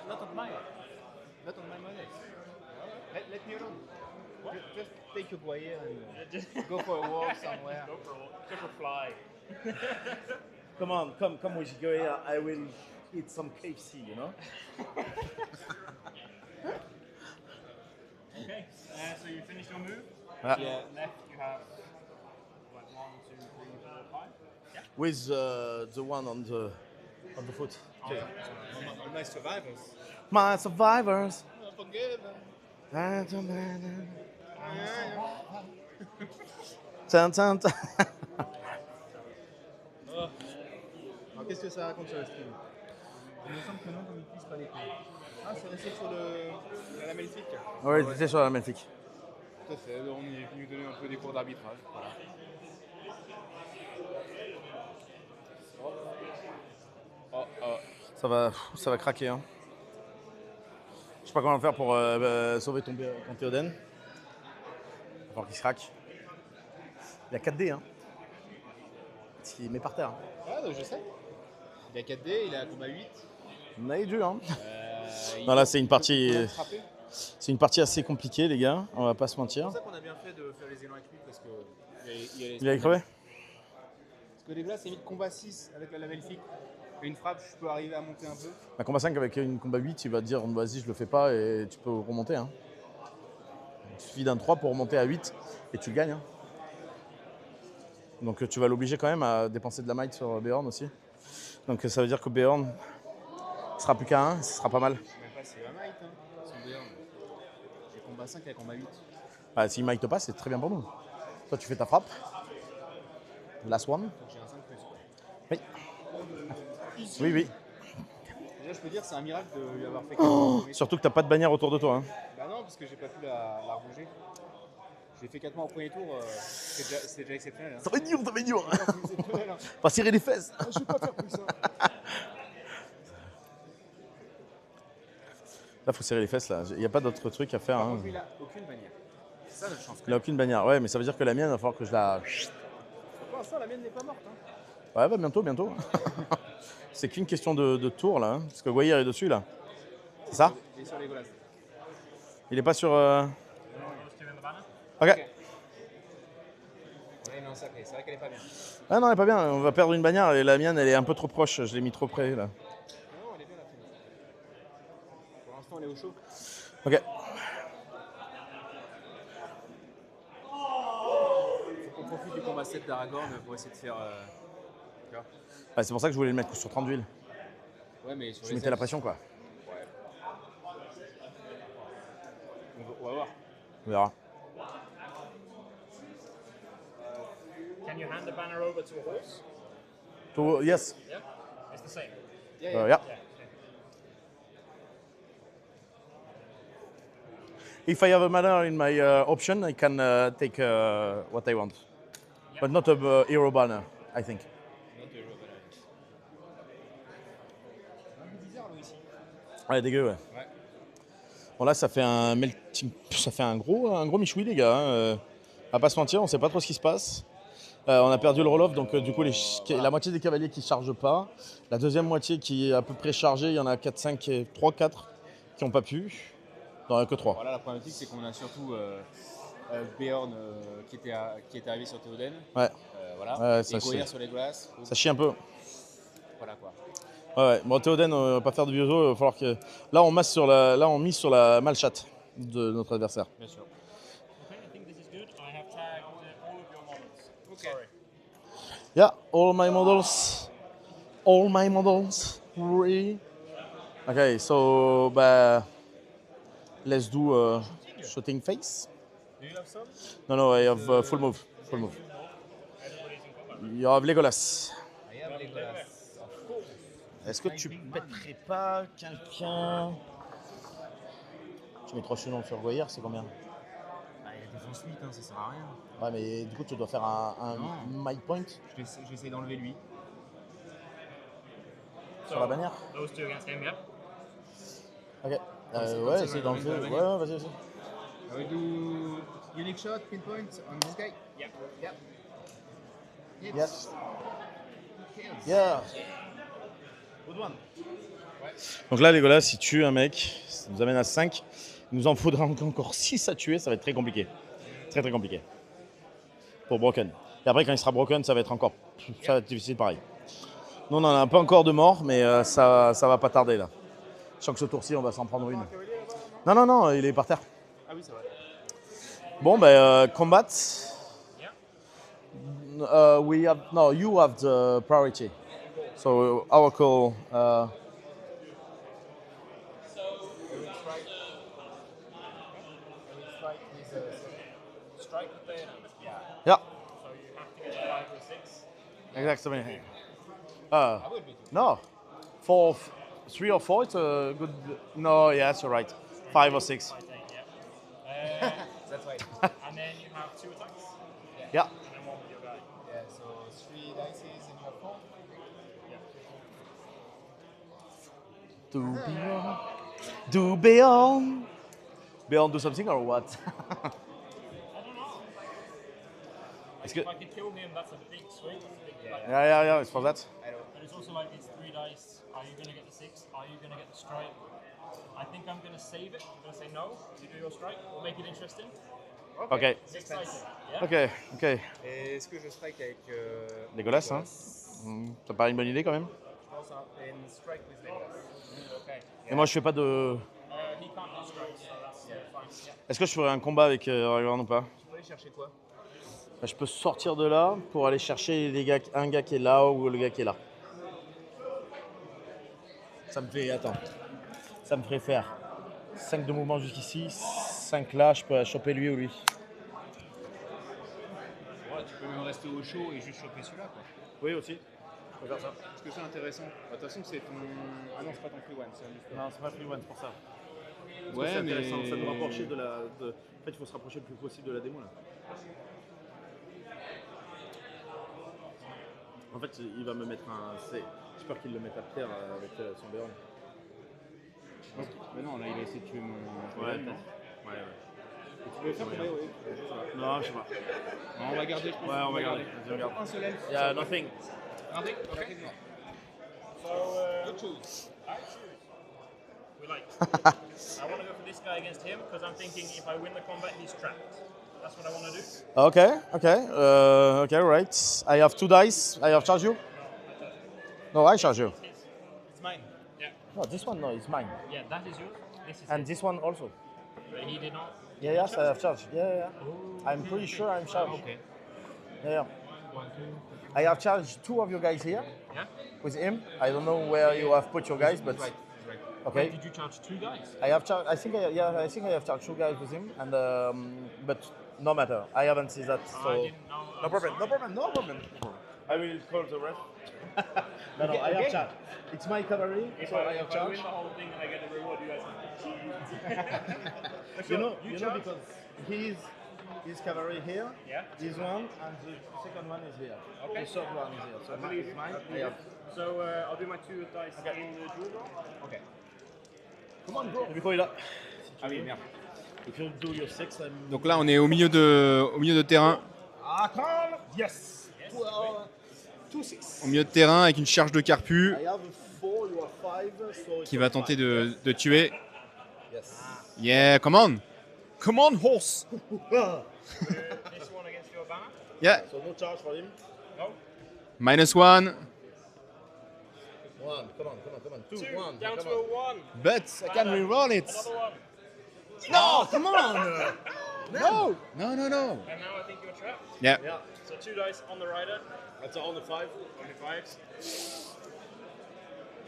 not on mine. Not on my money. Let me alone. Just take your guayer and go for a walk somewhere. Go for a walk. Go for a fly. Come on, come with go here. I will eat some KFC, you know? Okay. So you finished your move. Yeah. Left you have like 1, 2, 3, 4, 5. Yeah. With the one on the foot. Okay. All my survivors. My survivors. Forgive. Tan, tan, tan. Alors, qu'est-ce que ça raconte sur le stream? Il me semble que non, comme il puisse pas les couilles. Ah, c'est resté sur la magnifique. Ouais, c'était sur la magnifique. Tout à fait, on est venu donner un peu des cours d'arbitrage. Voilà. Ça va craquer. Hein. Je sais pas comment faire pour sauver ton Théoden. Il va falloir qu'il se craque. Il a 4D. Hein. Il met par terre. Hein. Ah, donc je sais. Il a 4D, il a un combat 8. On a eu dur. Hein. Il Non, là, c'est une partie. peut frapper. C'est une partie assez compliquée, les gars. On va pas se C'est mentir. pour ça qu'on a bien fait de faire les élans avec lui parce que Il a crevé. Parce que les gars, c'est limite combat 6 avec la magnifique. Une frappe, je peux arriver à monter un peu. Un combat 5 avec une combat 8, il va te dire vas-y, je le fais pas et tu peux remonter. Hein. Il suffit d'un 3 pour remonter à 8 et tu le gagnes. Hein. Donc tu vas l'obliger quand même à dépenser de la might sur Beorn aussi. Donc ça veut dire que Beorn sera plus qu'à 1, ce sera pas mal. Je sais même pas si c'est la might. Hein. Son Béorn. J'ai combat 5 avec combat 8. Ah, si might pas, c'est très bien pour nous. Toi tu fais ta frappe. Last one. Donc j'ai un 5 plus. Oui. Oui, oui. Déjà, je peux dire, c'est un miracle de lui avoir fait 4 Surtout que t'as pas de bannière autour de toi. Hein. Bah non, parce que j'ai pas pu la rebouger. J'ai fait 4 mois au premier tour, c'est déjà exceptionnel. Hein. Ça va être dur, ça va être dur. C'est exceptionnel. Hein. Pas serrer les fesses. Je vais pas faire plus ça. Là, faut serrer les fesses. Là. Il n'y a pas d'autre truc à faire. Par Hein. contre, lui, il a aucune bannière. C'est ça la chance. Il n'a aucune bannière. Ouais, mais ça veut dire que la mienne, il va falloir que je la. Pour l'instant, la mienne n'est pas morte. Hein. Ouais, bah bientôt, bientôt. C'est qu'une question de tour là, hein, parce que Guayer est dessus là. C'est ça? Il est sur les Golas. Il est pas sur. Those two in the banner. Ok. Ouais, non, sacré. C'est vrai qu'elle est pas bien. Ah non, elle est pas bien. On va perdre une bannière et la mienne, elle est un peu trop proche. Je l'ai mis trop près là. Non, elle est bien la finale. Pour l'instant, elle est au chaud. Ok. On profite du combat 7 d'Aragorn pour essayer de faire. Tu vois. Ah, c'est pour ça que je voulais le mettre sur 30 d'huile. Ouais, mais sur Je les mettais la elfes, pression quoi. on va voir. On verra. Can you hand the banner over to a horse? Yes. Yeah. It's the same. Yeah, Yeah. Yeah. Okay. If I have a banner in my option, I can take what I want. But not a hero banner, I think. C'est bizarre, lui, ici. Ouais, dégueu, ouais. Ouais. Bon là, ça fait un melting, ça fait un gros michoui les gars. Hein. On va pas se mentir, on sait pas trop ce qui se passe. On a perdu le roll-off, donc du coup la moitié des cavaliers qui chargent pas. La deuxième moitié qui est à peu près chargée, il y en a 4, 5, 3, 4 qui n'ont pas pu. Non, il n'y en a que 3. Voilà, la problématique, c'est qu'on a surtout Beorn qui était arrivé sur Théoden. Ouais. Voilà. Ouais, Et ça, Goyer sur les Golas. Ça chie un peu. Voilà quoi. Ouais. Bon, Théoden, on va pas faire de vieux os, il va falloir que. Là, on mise sur la malchatte de notre adversaire. Bien sûr. Okay, I think this is good. I have tagged all of your models. Okay. Sorry. Yeah, all my models. All my models. Free. Okay, so let's do shooting face. Do you have some? No, I have full move. Full move. Everybody's in combat. You have Legolas. I have les Golas. Est-ce que tu pèterais pas quelqu'un? Tu mets 3 chenons sur Goyer, c'est combien? Ah, il y a défense 8, hein, ça sert à rien. Ouais, mais du coup, tu dois faire un Non. mic point J'essaie d'enlever lui. sur la bannière. Those two against him, yeah? Ok. comme Ouais, ça, essaye dans la d'enlever. bannière. Ouais, vas-y, vas-y. I will do unique shot, pinpoint on this guy. Yeah. Yep. Hits. Yes. Kills. Yeah. Good one. Donc là, Legolas, si tue un mec, ça nous amène à 5. Il nous en faudra encore 6 à tuer, ça va être très compliqué. Très très compliqué. Pour Broken. Et après, quand il sera Broken, ça va être encore ça va être difficile pareil. Nous, on n'en a pas encore de mort, mais ça va pas tarder là. Je sens que ce tour-ci, on va s'en prendre une. Non, non, non, il est par terre. Ah oui, c'est vrai. Bon, ben, combat. Yeah. We have no. You have the priority. So our call. Strike with the Yeah. so you have to get 5 or 6. Exactly. No. 4, 3 or 4. It's a good. No, yes, you're right. 5 or 6. I think, yeah. That's right. And then you have 2 attacks. Yeah. And then 1 with your guy. Yeah, so 3 dices and you have 4. Do Beyond. Beyond do something or what? I don't know. It's If good. I could kill him, that's a big swing. That's a big, like, Yeah. It's for that. But it's also like it's 3 dice. Are you going to get the 6? Are you going to get the strike? I think I'm going to save it. I'm going to say no. You do your strike. We'll make it interesting. Ok. It's exciting. Yeah? Ok. Et est-ce que je strike avec Legolas, hein. Ça paraît une bonne idée quand même. Je pense un strike with Legolas. Okay. Et moi, je fais pas de. He can't do strikes, so that's fine. Yeah. Est-ce que je ferai un combat avec Aragorn ou pas? Tu peux aller chercher quoi? Bah, je peux sortir de là pour aller chercher un gars qui est là ou le gars qui est là. Ça me fait. Attends. Ça me ferait faire 5 de mouvement jusqu'ici, 5 là, je peux choper lui ou lui. Ouais, tu peux même rester au chaud et juste choper celui-là, quoi. Oui, aussi. Je peux faire ça. Parce que c'est intéressant. De toute façon, c'est ton. Ah non, c'est pas ton free one, c'est un booster. Non, c'est pas free one, c'est pour ça. Ouais, c'est mais. intéressant, ça nous rapprocher de la. En fait, il faut se rapprocher le plus possible de la démo là. En fait, il va me mettre un. J'espère qu'il le mette à terre avec son béron. Mais non, là, il a essayé de tuer mon. Ouais, non. Ouais. Tu veux faire tomber, oui. Non, je sais pas. Non, on va garder, je pense. Ouais, on va garder. Vas-y, on garde. Un seul elfe. Yeah, nothing. Nothing? Okay. So, You choose. I choose. We like. I want to go for this guy against him because I'm thinking if I win the combat, he's trapped. That's what I want to do. Okay, right. I have 2 dice. I have charge you? No, I charge you. It's mine. Yeah. No, this one, no, it's mine. Yeah, that is yours. This is And his. this one also. But he did not. Yeah, yes, I have charge. Yeah. I'm pretty sure I'm charged. Okay. Yeah. I have charged 2 of your guys here Yeah. with him. I don't know where you have put your guys, but okay. Did you charge 2 guys? I have charged. I think I have charged 2 guys with him, and but no matter. I haven't seen that. So I didn't know. no problem. No problem. I will call the ref. No, I have charged. It's my cavalry, so I have If I win charged. the whole thing and I get the reward, you guys. You know charge? because his cavalry here, Yeah. this one, and the second one is here. Okay. The third one is here. So believe it's you. mine. I I believe have. So I'll do my 2 dice in the jewel draw. Ok. Come on, bro. Before you là. Ah oui, merde. If you do your 6, I'm. Donc là, on est au milieu de terrain. Ah, come! Yes. 2-6. Au milieu de terrain avec une charge de Carpu I have 4, you have 5, so qui va tenter de tuer. Yes. Yeah, come on! Come on, horse! This one against your banner. Yeah, So no charge for him. No. -1. 1. Come on. 2, 2. 1. Down to come a on. 1. But I can reroll it! Another 1. No, come on! No! No! And now I think you're trapped. Yeah. Yeah. So 2 dice on the rider. That's on the 5. Only 5s.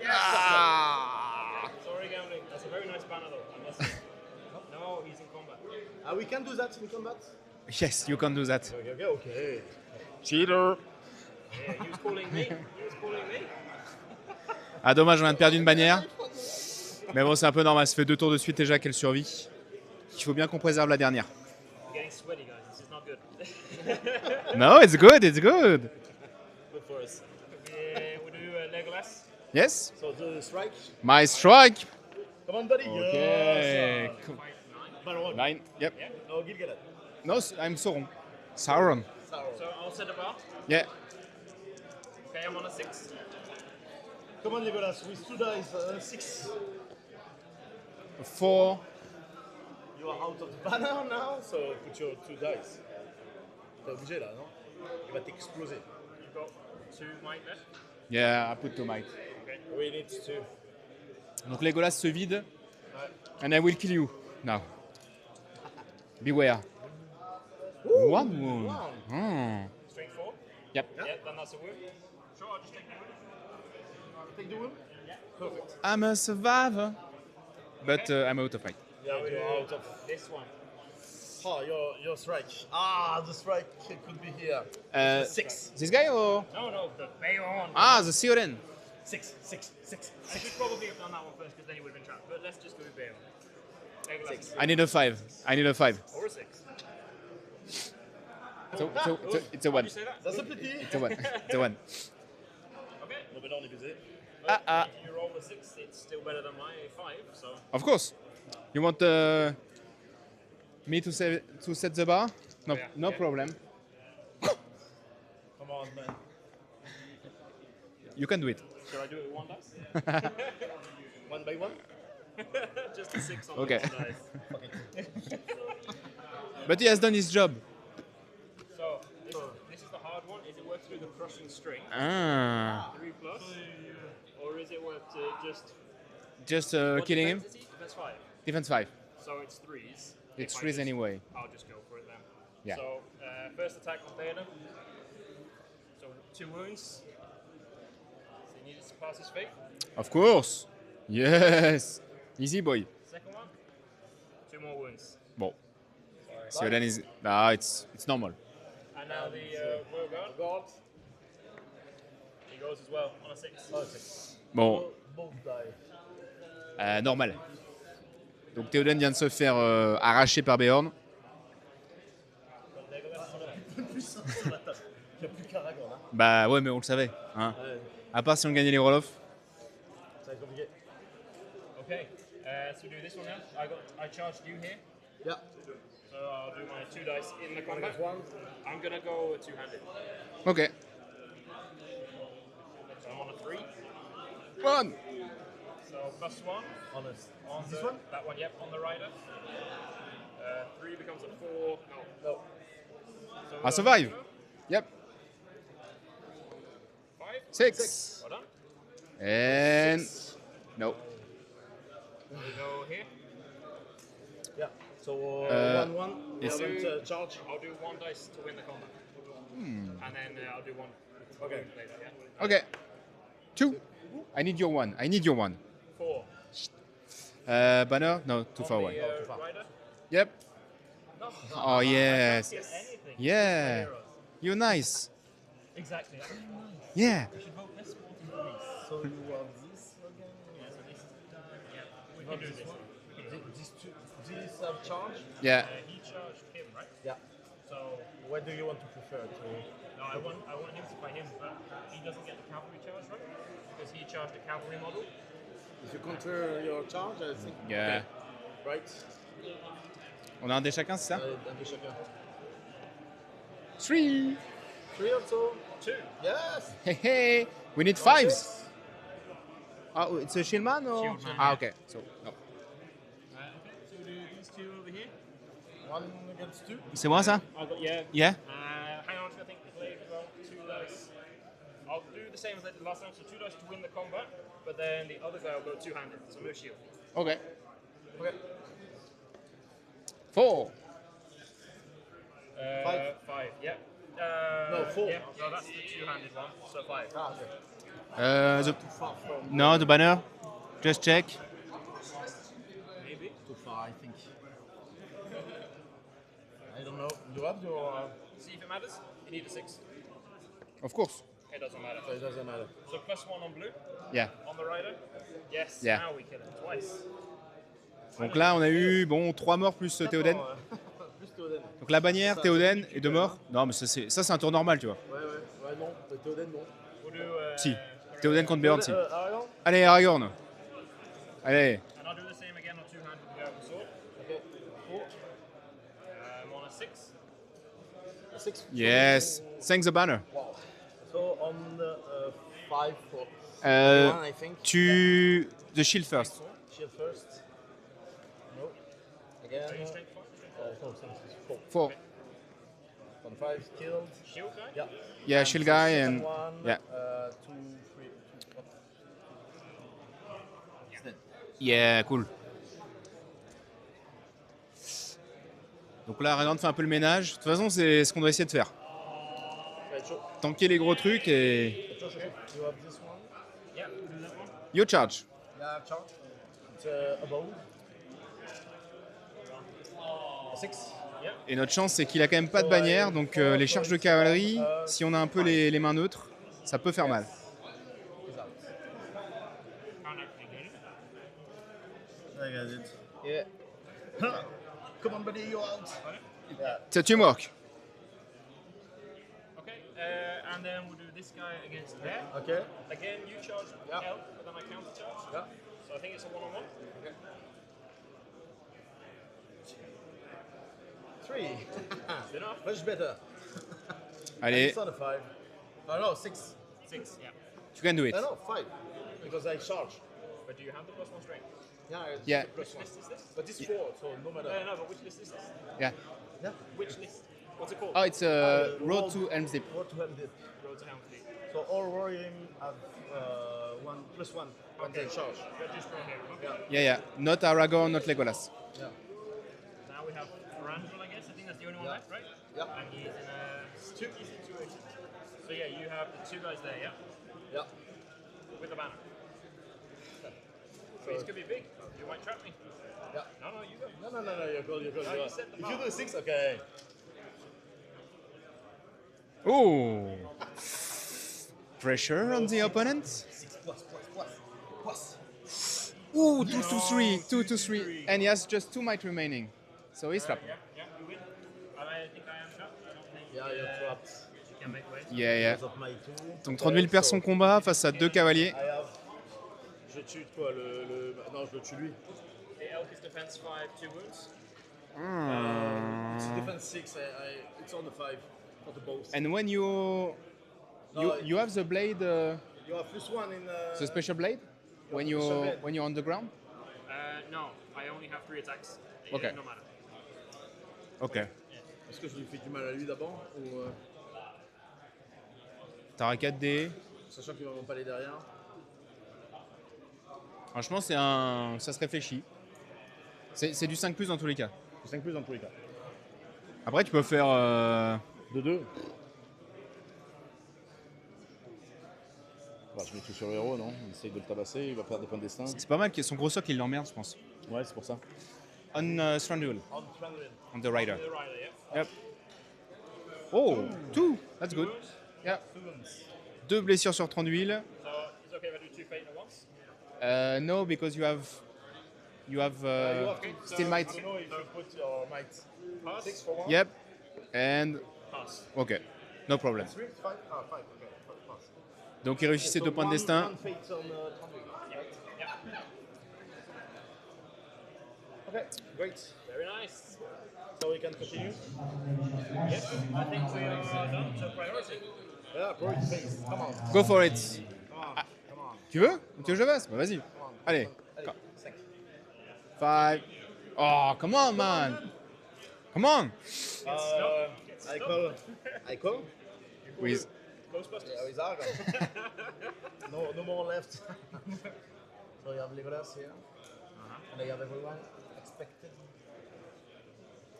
Ah! Sorry, gambling. That's a very nice banner though. Unless no, he's in combat. We can do that in combat? Yes, you can do that. Okay. Cheater! Yeah, he was calling me. Ah, dommage, on vient de perdre une bannière. Mais bon, c'est un peu normal, ça fait 2 tours de suite déjà qu'elle survit. qu'il faut bien qu'on préserve la dernière. I'm getting sweaty, guys. This is not good. No, it's good, it's good. Good for us. We'll do Legolas. Yes, So the strike. my strike. Come on, buddy. Okay. Yes. Cool. Final one. 9, yep. No, Gil-galad. No, I'm Sauron. Sauron. So I'll set a bar. Yeah. Okay, I'm on a 6. Come on, Legolas. With 2 dice. 6. 4. You are out of the banner now, so put your 2 dice. T'es obligé là, non? Il va t'exploser. You've got 2 might left. Yeah, I put 2 might. Okay. We need 2. Donc Legolas se vide. And I will kill you now. Beware. One wound. Wow. Hmm. Strength 4. Yep. Yeah, then that's a wound. Sure, I'll just take the wound. Take the wound? Perfect. I'm a survivor. But I'm out of fight. Yeah, you're out of. This one. Oh, your strike. Ah, the strike could be here. 6. This guy or? No, the Bayon. Ah, the Sioren. 6. I should probably have done that one first because then he would have been trapped. But let's just go with Bayon. Legolas. I need a 5. I need a 5. Or a 6. So it's a Why'd 1. you say that? That's a pity. It's a 1. It's a 1. Okay. No, but only busy. If you roll a 6, it's still better than my 5. So Of course. You want me to set the bar? No, Yeah. no Yeah. problem. Come on, man. You can do it. should I do it with 1 dice? 1 by 1? Just a 6 on Okay. the 1 dice. But he has done his job. So this is the hard one. Is it worth to do the crushing string? Ah. 3 plus? Or is it worth to Just what killing him. defense is he? Defense 5. Defense 5. So it's 3s. It's If I 3s just- anyway. I'll just go for it then. Yeah. So first attack on Theoden. So 2 wounds. So he needs to pass his fate. Of course. Yes. Easy boy. Second one. 2 more wounds. Bon. Sioren is. Ah, it's normal. And now the Rogard. God. He goes as well on a 6. Oh, 6. Bon, Both die. normal. Donc Théoden vient de se faire arracher par Beorn. Puissant sur la table. Il n'y a plus qu'Aragorn. Hein. Bah ouais, mais on le savait. Hein. Ouais, À part si on gagnait les roll-off. ça va être compliqué. Okay. So do this one now. I charged you here. Yeah. So I'll do my 2 dice in the combat. That's 1. I'm gonna go 2-handed. Ok. So I'm on a 3. 1. So +1 Honest. on This the, one? that one, yep, on the rider. 3 becomes a 4. No. No. So I survive. Yep. 5. 6. Well done. And. No. We go here. Yeah. So 1-1. yes. Haven't charge. I'll do 1 dice to win the combat. And then I'll do 1 Okay. later, yeah? Ok. 2. I need your 1. I need your 1. 4. Banner? No, too On far the, away. rider. Yep. No. Oh, yes. Get anything. Yeah. Heroes. You're nice. Exactly. Yeah. We should vote this sporting police. So you want this again? Yeah, so this is done. Yeah, we can do this. We can do this. These have charge? Yeah. He charged him, right? Yeah. So What do you want to prefer? no, I want him to fight him, but he doesn't get the cavalry charge, right? Because he charged a cavalry model. If you counter your charge, I think. Yeah. Right? On a un dé chacun, c'est ça? Un de chacun. 3. 3 also? 2. Yes! Hey, hey. We need 5s. Oh, it's a shield man or? Shield man, Ah, yeah. okay. So, no. Okay, so we'll do these 2 over here. 1 against 2? C'est moi ça? I got, yeah. Yeah? Hang on, I think the blade as well. 2 dice. I'll do the same as I did last time, so 2 dice to win the combat, but then the other guy will go 2-handed, so no shield. Okay. Okay. 4. 5. 5, yeah. No, 4. Yeah, no, that's the 2-handed one, so 5. Ah, okay. The, Too far from. no, the banner. Just check. Maybe. Too far, I think. I don't know. You have your. See if it matters. You need a 6. Of course. It doesn't matter. So it doesn't matter. So +1 on blue, Yeah. on the rider. Yes, Yeah. now we kill him twice. Donc là, on a eu 3 morts plus Théoden. Plus Théoden. Donc la bannière, Théoden et 2 morts. Non, mais ça, c'est un tour normal, tu vois. Ouais, non. Théoden, non. We'll do. Si. Théoden contre Bjorn, si. Aragorn? Allez, Aragorn. Allez. And I'll do the same again on two-handed with the open sword. Okay. Four. I'm on a 6. Six. Yes. Thank the banner. Wow. So on the 5 for Euh, one, I think. The shield first. Shield first. No. Again. Are you strength 5? No, four. 4. On 5 killed. Shield guy? Yeah. Yeah, shield guy Second and one, yeah. 2, 3, 2, what? It's dead. Yeah, cool. Donc là, Aragorn fait un peu le ménage. De toute façon, c'est ce qu'on doit essayer de faire. Right, sure. Tanker les gros trucs et Sure. You have this one. Yeah, we'll do that one. yo charge. Yeah, charge. It's above. 6. Yeah. Et notre chance, c'est qu'il a quand même pas de bannière, donc les charges de cavalerie, si on a un peu les mains neutres, ça peut faire mal. Is out. Can't actually get it. I got it. Yeah. Come on, buddy, you're out. Yeah. C'est teamwork. Okay, and then we'll do this guy against there. Okay. Again, you charge Yeah. L, but then I counter charge. Yeah. So I think it's a one-on-one. Okay. 3. It's enough. Much better. Allez, It's not a 5. Oh, no, 6. 6, yeah. you can do it. No, 5. Because I charge. But do you have the +1 strength? Yeah, it's Yeah. plus Which 1. list is this? But it's 4, so no matter. No, but which list is this? Yeah. Yeah. Which list? What's it called? Oh, it's Road to Helm's Deep. What to help it. Road to Helm's Deep. So all warriors have 1 plus 1 when they charge. But just from here. Okay. Yeah, yeah. Not Aragorn, not Legolas. Yeah. Now we have Randall, I guess. I think that's the only one Yeah. left, right? Yeah. And he's in a he's in 2 agents. So yeah, you have the 2 guys there, yeah? Yeah. With the banner. So this could be big. You might trap me. Yeah. No, you go. No, you're good, you're good. No, you're you good. set the If you bar. do 6, okay. Oh! Pressure on the opponent. 6 plus. Ooh, 2 to 3, 2 to 3. And he has just 2 might remaining. So he's trapped. Yeah, you win. And I think I am trapped. I don't think Yeah, you're trapped. you can make way. Yeah, yeah. Because of my 2. Donc 30 000 perd son combat face à 2 cavaliers. I have. Je tue quoi Non, je le tue lui. The elk is defense 5, 2 wounds. It's defense 6, it's on the 5 for the both. And when you have the blade, You have plus 1 in. the special blade, when special blade. you're on the ground. No, I only have 3 attacks. Okay. No matter. Ok. Est-ce que je lui fais du mal à lui d'abord ou T'as 4D. sachant qu'ils vont pas aller derrière. Franchement, ça se réfléchit. C'est du 5 plus dans tous les cas. 5 plus dans tous les cas. Après, tu peux faire. De 2. Bah, je mets tout sur le héros, non? Il essaye de le tabasser, il va perdre des points de destin. C'est pas mal que son gros socle, il l'emmerde, je pense. Ouais, c'est pour ça. On Strandul, On Thranduil. on the rider. The rider, yeah. Yep. Oh, 2. That's good. Yeah. 2 blessures sur Thranduil. So it's okay if I do 2 fate at once? No, because you have You have to, still might. I don't know if you put your might. Pass. 6 for 1. Yep. And Pass. ok, no problem. 3, 5? Ah, 5, okay. Pass. Donc il réussit ses 2 points de destin. One fate on Thranduil. Yeah. Okay, great. Very nice. So we can continue? Yes, I think we are done. So priority. Yeah, great face. Come on. Go for it. Come on. Come on. Tu veux? Tu veux que je fasse? Bah vas-y. Come on. Allez. Allez, 5. 5. Oh, come on, man. Come on. I call? With Ghostbusters. Yeah, with Argon. No more left. So you have Legolas here. And I have everyone expected.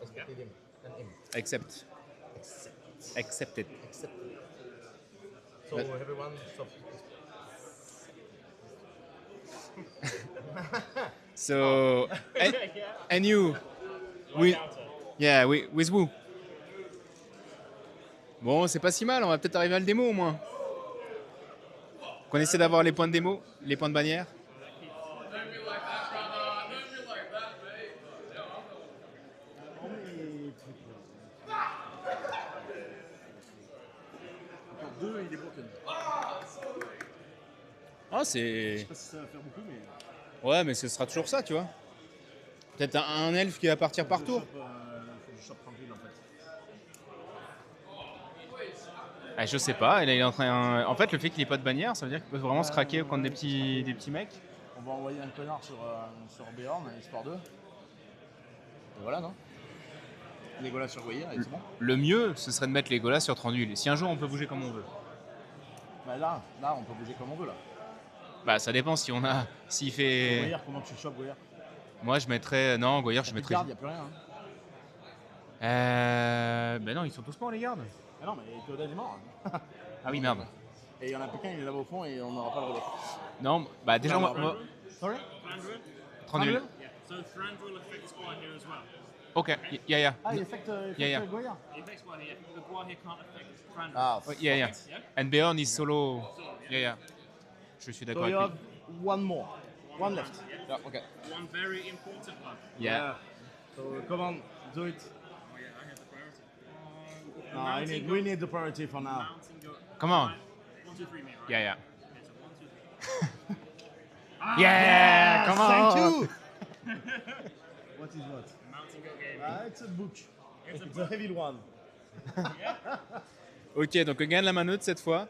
Expected him. And him. accept. Accepted. Accepted. So But- everyone stop. So and, Yeah. and you, we, Counter. yeah, with who? Bon, c'est pas si mal. On va peut-être arriver à le démo au moins. Qu'on essaie d'avoir les points de démo, les points de bannière. 2, il est broken. Ah, Je c'est. sais pas si ça va faire beaucoup, mais. Ouais, mais ce sera toujours ça, tu vois. Peut-être un elfe qui va partir par tour. Faut que je chope tranquille en fait. Ah, je sais pas. Il est en train. En fait, le fait qu'il ait pas de bannière, ça veut dire qu'il peut vraiment se craquer contre des petits mecs. On va envoyer un connard sur Béorn, histoire 2. Et voilà, non? Legolas sur Goyer, et c'est bon. Le mieux, ce serait de mettre les Golas sur Tranduil. Si un jour on peut bouger comme on veut. Bah là, on peut bouger comme on veut là. Bah, ça dépend si on a. S'il fait. Goyer, comment tu chopes Goyer? Moi, je mettrais. Non, Goyer, je mettrais. Il n'y a plus rien. Hein. Ben non, ils sont tous morts, les gardes. Ah non, mais Théoden est mort. Hein. Ah oui, merde. Et il y en a plus qu'un, il est là-bas au fond et on n'aura pas le relais. Non, bah déjà, Non, moi. Sorry? Thranduil? Tranduil. Yeah. So Thranduil affects Guahir as well. Ok, yeah. Ah, il affecte Yeah. Goyer. He affects Guahir. The Guahir can't affect Thranduil. Ah, Yeah. Yeah? And Beorn is solo. Yeah. Je suis d'accord so you avec have lui. one more. One left. Yeah. Yeah, okay. One very important one. Yeah. So come on, do it. Oh yeah, I have the priority. The No, mountain we goat- need the priority for now. Mountain goat. Come on. 1, 2, 3, mate. Right? Yeah. Okay, so 1, 2, 3. Yeah, come on. Thank you. What is what? The mountain goat game. It's a book. It's a It's a heavy one. Ok, donc on gagne la manœuvre cette fois.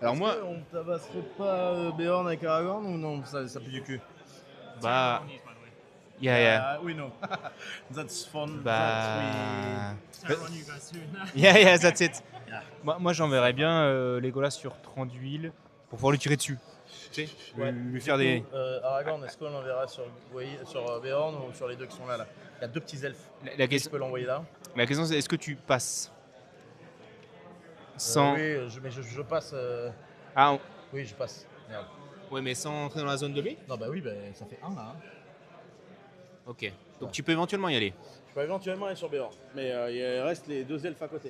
Alors moi, On tabasserait pas Béorn avec Aragorn ou non? Ça pue du cul. bah, One is, by the way. yeah. We know. That's fun. Bah, Terror on you guys soon. yeah, that's it. Yeah. Moi j'enverrais bien Legolas sur Tranduil pour pouvoir lui tirer dessus. Tu sais, lui faire des. Aragorn, est-ce qu'on l'enverra sur Béorn ou sur les deux qui sont là? Il y a deux petits elfes. La Est-ce question, qu'on peut l'envoyer là? la question c'est est-ce que tu passes sans. Oui, mais je passe. Ah, Oui, je passe. Merde. ouais, mais sans entrer dans la zone de lui. Non, bah oui, ça fait un là. Hein. Ok. Donc tu peux éventuellement y aller. Je peux éventuellement aller sur Béorn, mais il reste les deux elfes à côté.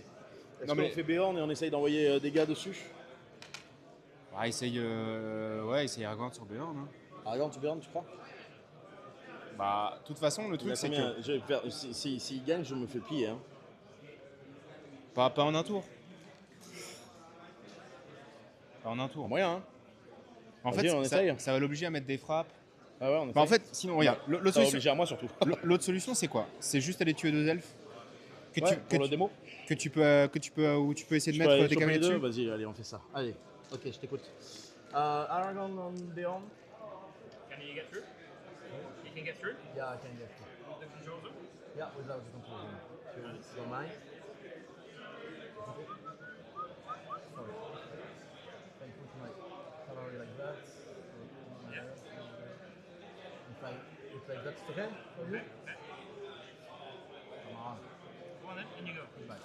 Est-ce Non, qu'on mais- fait Béorn et on essaye d'envoyer des gars dessus? Ah, essaye Aragorn sur Beorn. Hein. Aragorn, tu Béorn, tu crois? Bah, de toute façon, le Il a truc c'est combien que S'il gagne, je me fais plier. Hein. pas en un tour. Pas en un tour. Moyen, hein? En Vas-y, on fait, essaye. ça va l'obliger à mettre des frappes. Ah ouais, on Bah, en essaye. fait, sinon, regarde, l'autre Ça va solution, obliger à moi surtout. l'autre solution, c'est quoi? C'est juste aller tuer deux elfes que Ouais, tu, pour le démo. où tu peux essayer de Je peux mettre aller des choper cavaliers les deux. dessus. Vas-y, allez, on fait ça. Allez, ok, je t'écoute. Aragorn on Béorn. Can you get through? You can get through? Yeah, I can get it. The controls room? Yeah, without the control room. You don't mind? Sorry. Can put my salary like that. Yeah. If like that's okay for you? Come on. Go on then, in you go. Goodbye.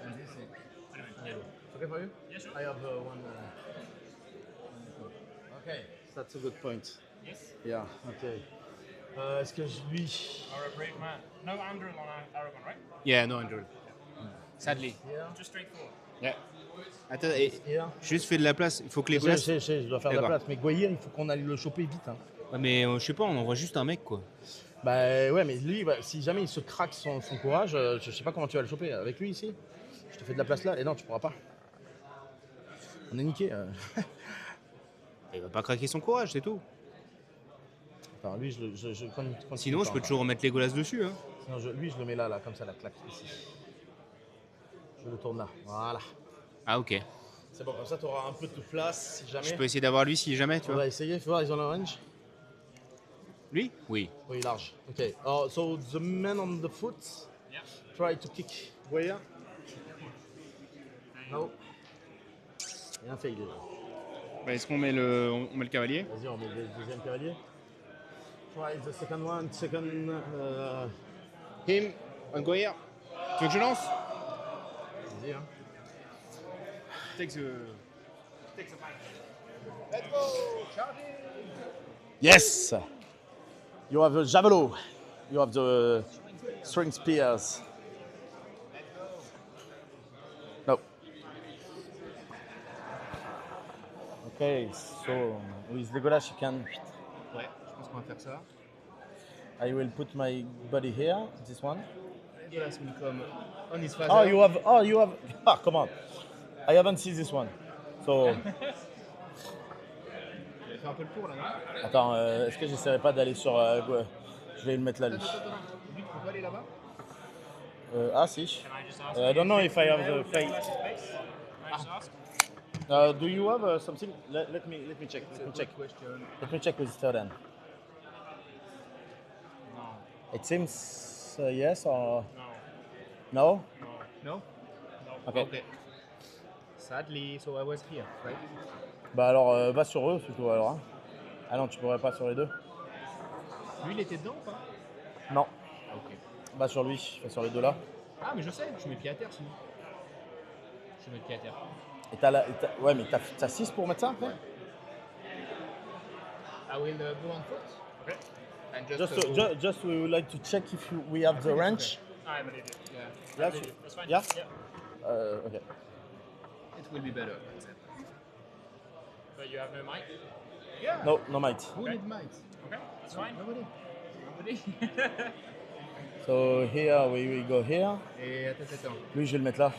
And this is Anyway, yeah. it's okay for you? Yeah, sure. I have one. Okay, that's a good point. Yes. Yeah, okay. Est-ce que lui. Or a brave man. No Andrew on Aragorn, right? Yeah, no, Andrew. Sadly. Here? Just straightforward. Yeah. Attends, et Here? juste fais de la place. Il faut que les Je Golas. sais, je dois faire de la D'accord. place. Mais Goyer, il faut qu'on aille le choper vite. Hein. Ouais, mais je sais pas, on envoie juste un mec quoi. Bah ouais, mais lui, si jamais il se craque son courage, je sais pas comment tu vas le choper. Avec lui ici, je te fais de la place là. Et non, tu pourras pas. On est niqué. Il va pas craquer son courage, c'est tout. Enfin, lui, je continue Sinon, je peux toujours remettre les Golas dessus. Hein. Sinon, lui, je le mets là, comme ça, la claque ici. Je le tourne là. Voilà. Ah, ok. C'est bon, comme ça, tu auras un peu de place si jamais. Je peux essayer d'avoir lui si jamais, tu On vois. va essayer, fais voir, ils ont le range. Lui? Oui. Oui, large. Ok. So the man on the foot, Yeah. try to kick. Goyer. No. Rien fait, il est là. Bah, est-ce qu'on met le cavalier? Vas-y, on met le deuxième cavalier. Try the second one, Him, on Goyer. Tu veux que je lance? Vas-y, hein. Yes! You have the javelot. You have the string spears. No. Okay, so with Legolas you can. Ouais, je pense qu'on va faire ça. I will put my body here, this one. Legolas will come on his Oh, you have. Ah, come on. I haven't seen this one. So, Vous avez fait un peu le tour là, non? attends, est-ce que j'essaierai pas d'aller sur... je vais le mettre là, lui. Attends. Lui, tu peux pas aller là-bas? Ah, si. Can I just ask? I don't know if I have the Can I fate. just ask? Do you have something? Let me check. Question. Let me check with Sterdan. No. It seems yes or No. no? No? Okay. Okay. Sadly, so I was here, right? Bah alors, va sur eux plutôt alors. Hein. Ah non, tu pourrais pas sur les deux? Lui, il était dedans ou pas? Non. Ok. Va sur lui, va sur les deux là. Ah, mais je sais, je mets pied à terre sinon. Je mets pied à terre. Et ouais, mais t'as 6 pour mettre ça après? I will go on foot. Okay. And just, Just we would like to check if we have the wrench. I believe you. yeah, Yeah, That's fine. Yeah? Yeah. Okay. it will be better. But you have no mic? Yeah. No might. Who need mics? Okay. That's fine. Nobody. So here we go here. Et attends. Lui, je vais le mettre là.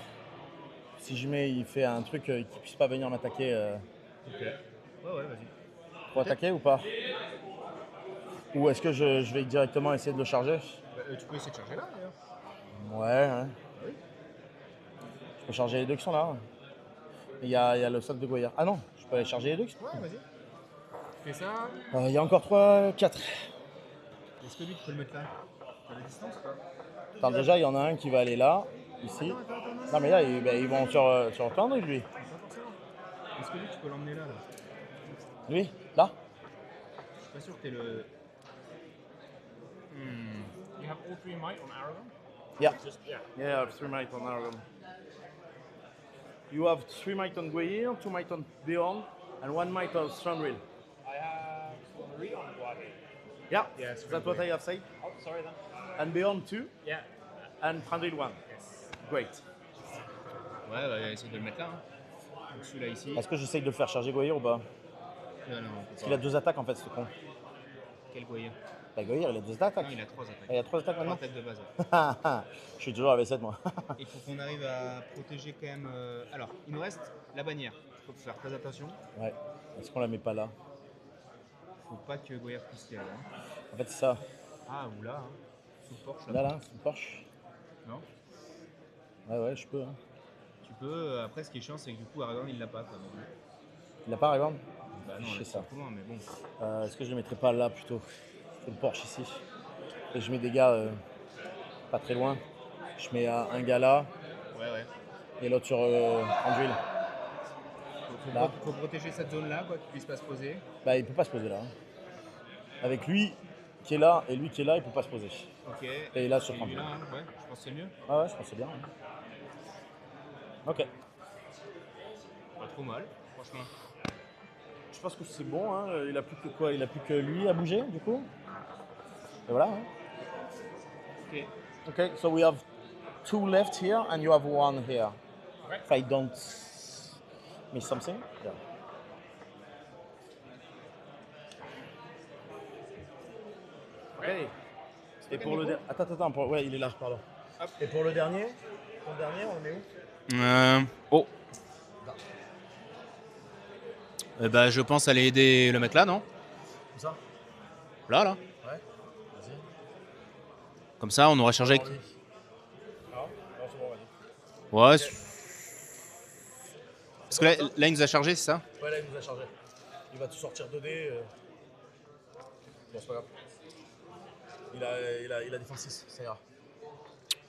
Si je mets, il fait un truc qu'il puisse pas venir m'attaquer. Ok. Ouais, vas-y. Pour attaquer ou pas? Ou est-ce que je vais directement essayer de le charger? Tu peux essayer de charger là d'ailleurs. Ouais. Oui. Je peux charger les deux qui sont là. Il y a le socle de Goya. Ah non, je peux aller charger les deux qui sont Ouais, vas-y. Fais ça. Il y a encore 3, 4. Est-ce que lui, tu peux le mettre là? À la distance ou pas? Alors déjà, il y en a un qui va aller là, ici. Attends. Non mais là, ils vont sur tendre, lui. Pas forcément. Est-ce que lui, tu peux l'emmener là? Lui, là. Je suis pas sûr que t'aies le. You have all 3 mic on Aragon? Yeah. Just yeah. Yeah, I have 3 might on Aragon. You have 3 might on Goyer, 2 might on Beyond, and 1 might on Strandrill. I have Marie on Guadi. Yeah, Yes, that's what I have said. Oh, sorry then. And Beyond 2, Yeah. and Strandrill 1. Great. Ouais, bah, essaye de le mettre là. Hein. Donc celui-là ici. Est-ce que j'essaye de le faire charger Goyer ou pas? Non, Parce qu'il a 2 attaques en fait, ce con. Quel Goyer? Bah Goyer, il a 2 attaques. Non, il a 3 attaques. Ah, il a 3 attaques 3 maintenant. attaques de base. Je suis toujours à V7 moi. Il faut qu'on arrive à protéger quand même. Alors, il nous reste la bannière. Il faut faire très attention. Ouais. Est-ce qu'on la met pas là? Faut pas que Goyer puisse y aller. Hein. En fait, c'est ça. Ah, ou là, hein. Sous le porche. Là, c'est une Porsche. Non. Ouais, je peux. Hein. Tu peux. Après, ce qui est chiant, c'est que du coup, Aragon, il l'a pas. Quoi. Il a pas, Aragon? Bah non, Je sais là, ça. c'est trop loin, mais bon. Est-ce que je le mettrais pas là plutôt? C'est le Porsche ici. Et je mets des gars pas très loin. Je mets un gars là Ouais. et l'autre sur Andrew. Là. Faut protéger cette zone-là, quoi, qu'il puisse pas se poser. Bah, il peut pas se poser là. Hein. Avec lui qui est là et lui qui est là, il peut pas se poser. Ok. Et là, sur lui, Andrew. là, hein. Ouais, je pense que c'est mieux. Ah ouais, je pense que c'est bien. Hein. Ok. Pas trop mal, franchement. Je pense que c'est bon. Hein. Il a plus que quoi? Il a plus que lui à bouger du coup. Et voilà. Hein. Ok. Okay, so we have 2 left here and you have 1 here. Okay. If I don't miss something. Yeah. Okay. Et pour le attends, ouais, il est là, pardon. Hop. Et pour le dernier, on le met où? Oh. Bah, je pense aller aider le mec là, non? Comme ça? Là. Ouais. Vas-y. Comme ça, on aura chargé avec. Non, c'est bon, vas-y. Ouais. Parce que là, il nous a chargé, c'est ça? Ouais, là, il nous a chargé. Il va tout sortir 2D. Bon, c'est pas grave. Il a défense 6, ça ira.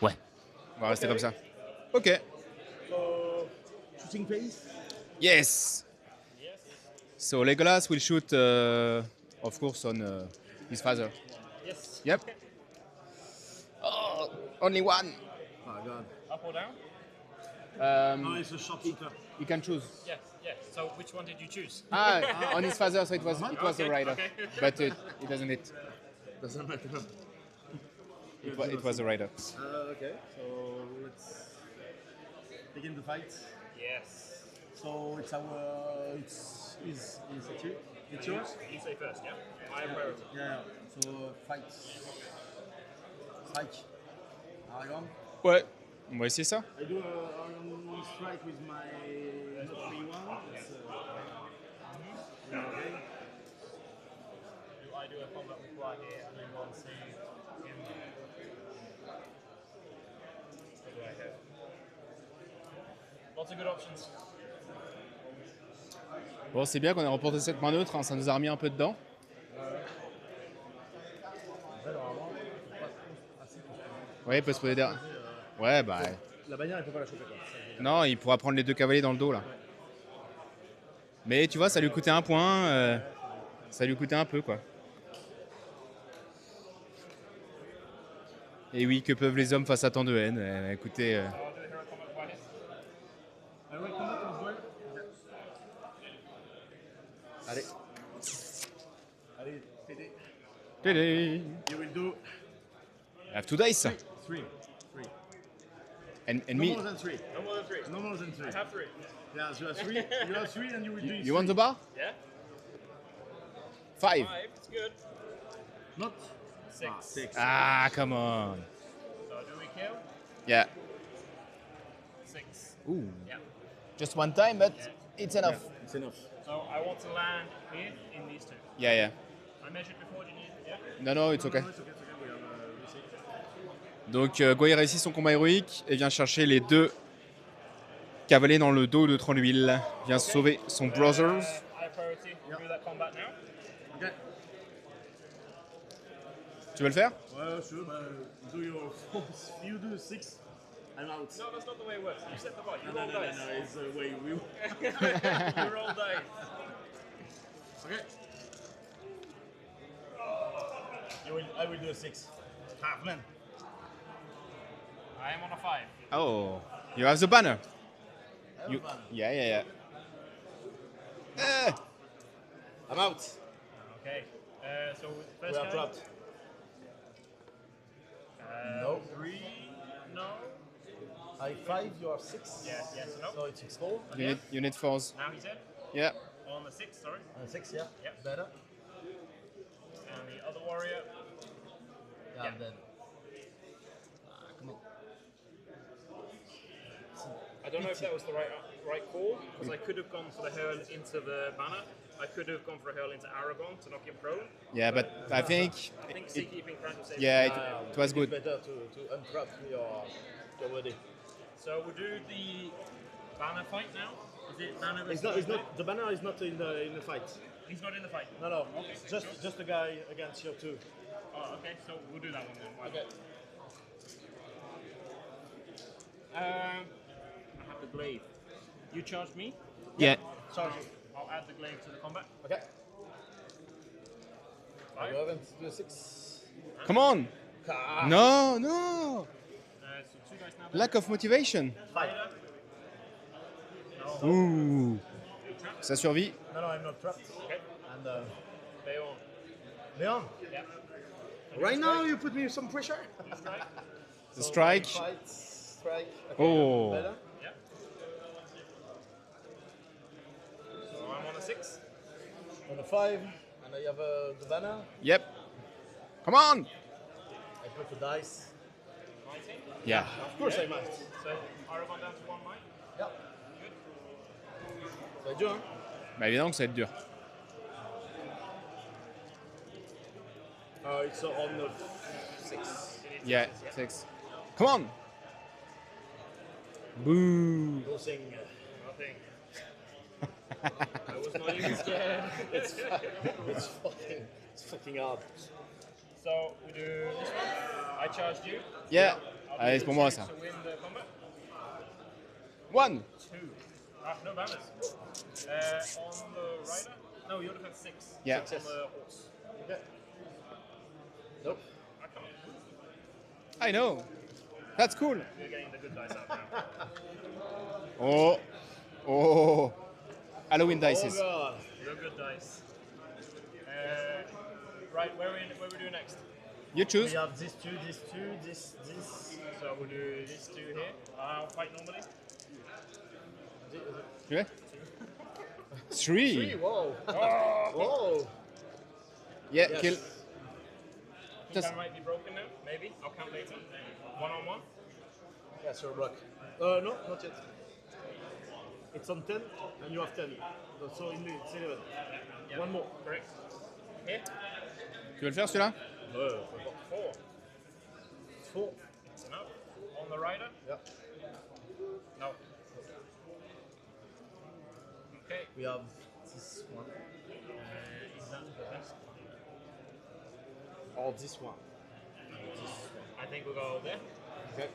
Ouais. On va rester comme ça. Ok. So, shooting phase? Yes. So Legolas will shoot, of course, on his father. Yes. Yep. Oh, only one. Oh, God. Up or down? No, it's a short shooter. You can choose. Yeah. So which one did you choose? On his father, so it was the Okay, rider, okay. but it doesn't hit. Doesn't matter. It was the rider. Okay, so let's begin the fight. Yes. So it's is it you? It's yours? You say first, yeah? I am priority. Yeah. So fight. Strike. Aragon. Ouais. On va essayer ça. I do on strike with my not 3-1. It's, Do I do a combat with Kwai here and then go and see him? What do I have? Lots of good options. Bon, c'est bien qu'on ait remporté cette main neutre, hein, ça nous a remis un peu dedans. Ouais, il peut se poser derrière. Ouais, bah. la bannière, il peut pas la choper. Quoi. Non, il pourra prendre les 2 cavaliers dans le dos là. Mais tu vois, ça lui coûtait un point. Ça lui coûtait un peu quoi. Et oui, que peuvent les hommes face à tant de haine. Écoutez. So I'll do the hero combat with Kwai here. Allez. Allez, TD. Télé. You will do I have 2 dice. 3. And No me. more than 3. No more than 3. No more than 3. I have 3. Yeah, so you have 3. You have 3 and you will do You want the bar? Yeah? 5. 5. It's good. Not 6. 6. Ah, come on. So do we kill? Yeah. 6. Ooh. Yeah. Just one time, but it's Yeah, enough. it's enough. So I want to land here in these 2. Yeah, yeah. I measured before, do you need? Yeah? No, no, it's okay. No, it's okay, it's okay. We have receipt. Donc Goy réussit son combat héroïque et vient chercher les 2 cavaliers dans le dos de Tronville. Vient sauver son brothers. High priority. Do that combat now. Okay. Tu veux le faire? Well, sure, but do your force. You do 6, I'm out. No, that's not the way it works. You set the bar. You No, roll no, no, dice. no, it's the way we. You roll dice. Okay. I will do a 6. Half man. I am on a 5. Oh, you have the banner. Have You, fun. yeah. Eh. I'm out. Okay. So We first are guy. trapped. No. 3. No. I 5, you are 6. Yes, no. So it's 6-4. You need 4s. Now he's in. Yeah. On the 6, sorry. 6, yeah? Yep. Better? And the other warrior. Yeah, Yeah. I'm dead. Come on. I don't know if that was the right call, because I could have gone for the hurl into the banner. I could have gone for a hurl into Aragon to knock him prone. Yeah, but I think I think sea keeping Frank was safe. yeah, it was It's good. better to untrap your body. So we'll do the banner fight now. Is it banner versus It's not, the banner is not in the fight. He's not in the fight. No, Okay, just a guy against your 2. Oh, okay, so we'll do that one then. Why Okay. not? I have the glaive. You charged me. Yeah. Charge. I'll add the glaive to the combat. Okay. I 5. haven't do a 6. Come on. Ah. No. So 2 dice now. Lack of motivation. 5. No. Ouh. Ça survit. No, I'm not trapped. Okay. And Leon. Leon, Yeah. right now you put me some pressure. Strike. The strike. Fight, strike. Okay. Oh. Better. Yeah. So I'm on a 6. On a 5, and I have the banner. Yep. Come on. I put the dice. 19. Yeah. Of course I must. So Aragon down to 1 mic. Yeah. So I do, hein? Bah évidemment que ça va être dur. It's on the 6. Yeah. 6. Come on. Boo. Losing. Nothing. I was not even scared. It's fucking hard. So we do this one. I charged you. Yeah. I'll Allez, do c'est pour the moi two ça. To win the combat. 1. 2. No banners. On the rider. No, you would have had 6. Yeah. 6 on the horse. Okay. Nope. I can't. I know. That's cool. You're getting the good dice out now. Oh. Halloween Oh dices. god. You're good dice. Right, where we do next? You We choose. have this 2, this. So we'll do these 2 here. I'll fight normally. Yeah. 3. 3. Whoa. Whoa. Yeah. Yes. Kill. I think Just. I might be broken now. Maybe. I'll count later. 1-on-1. Yes, you're block. No, not yet. It's on 10 and you have 10. So it's 11. Yeah. One more. Correct. Here. Tu veux le faire celui-là? Four. 4. That's enough. On the rider? Yeah. No. Okay. We have this one. Is that the best? Or this one. I think we'll go there. Okay.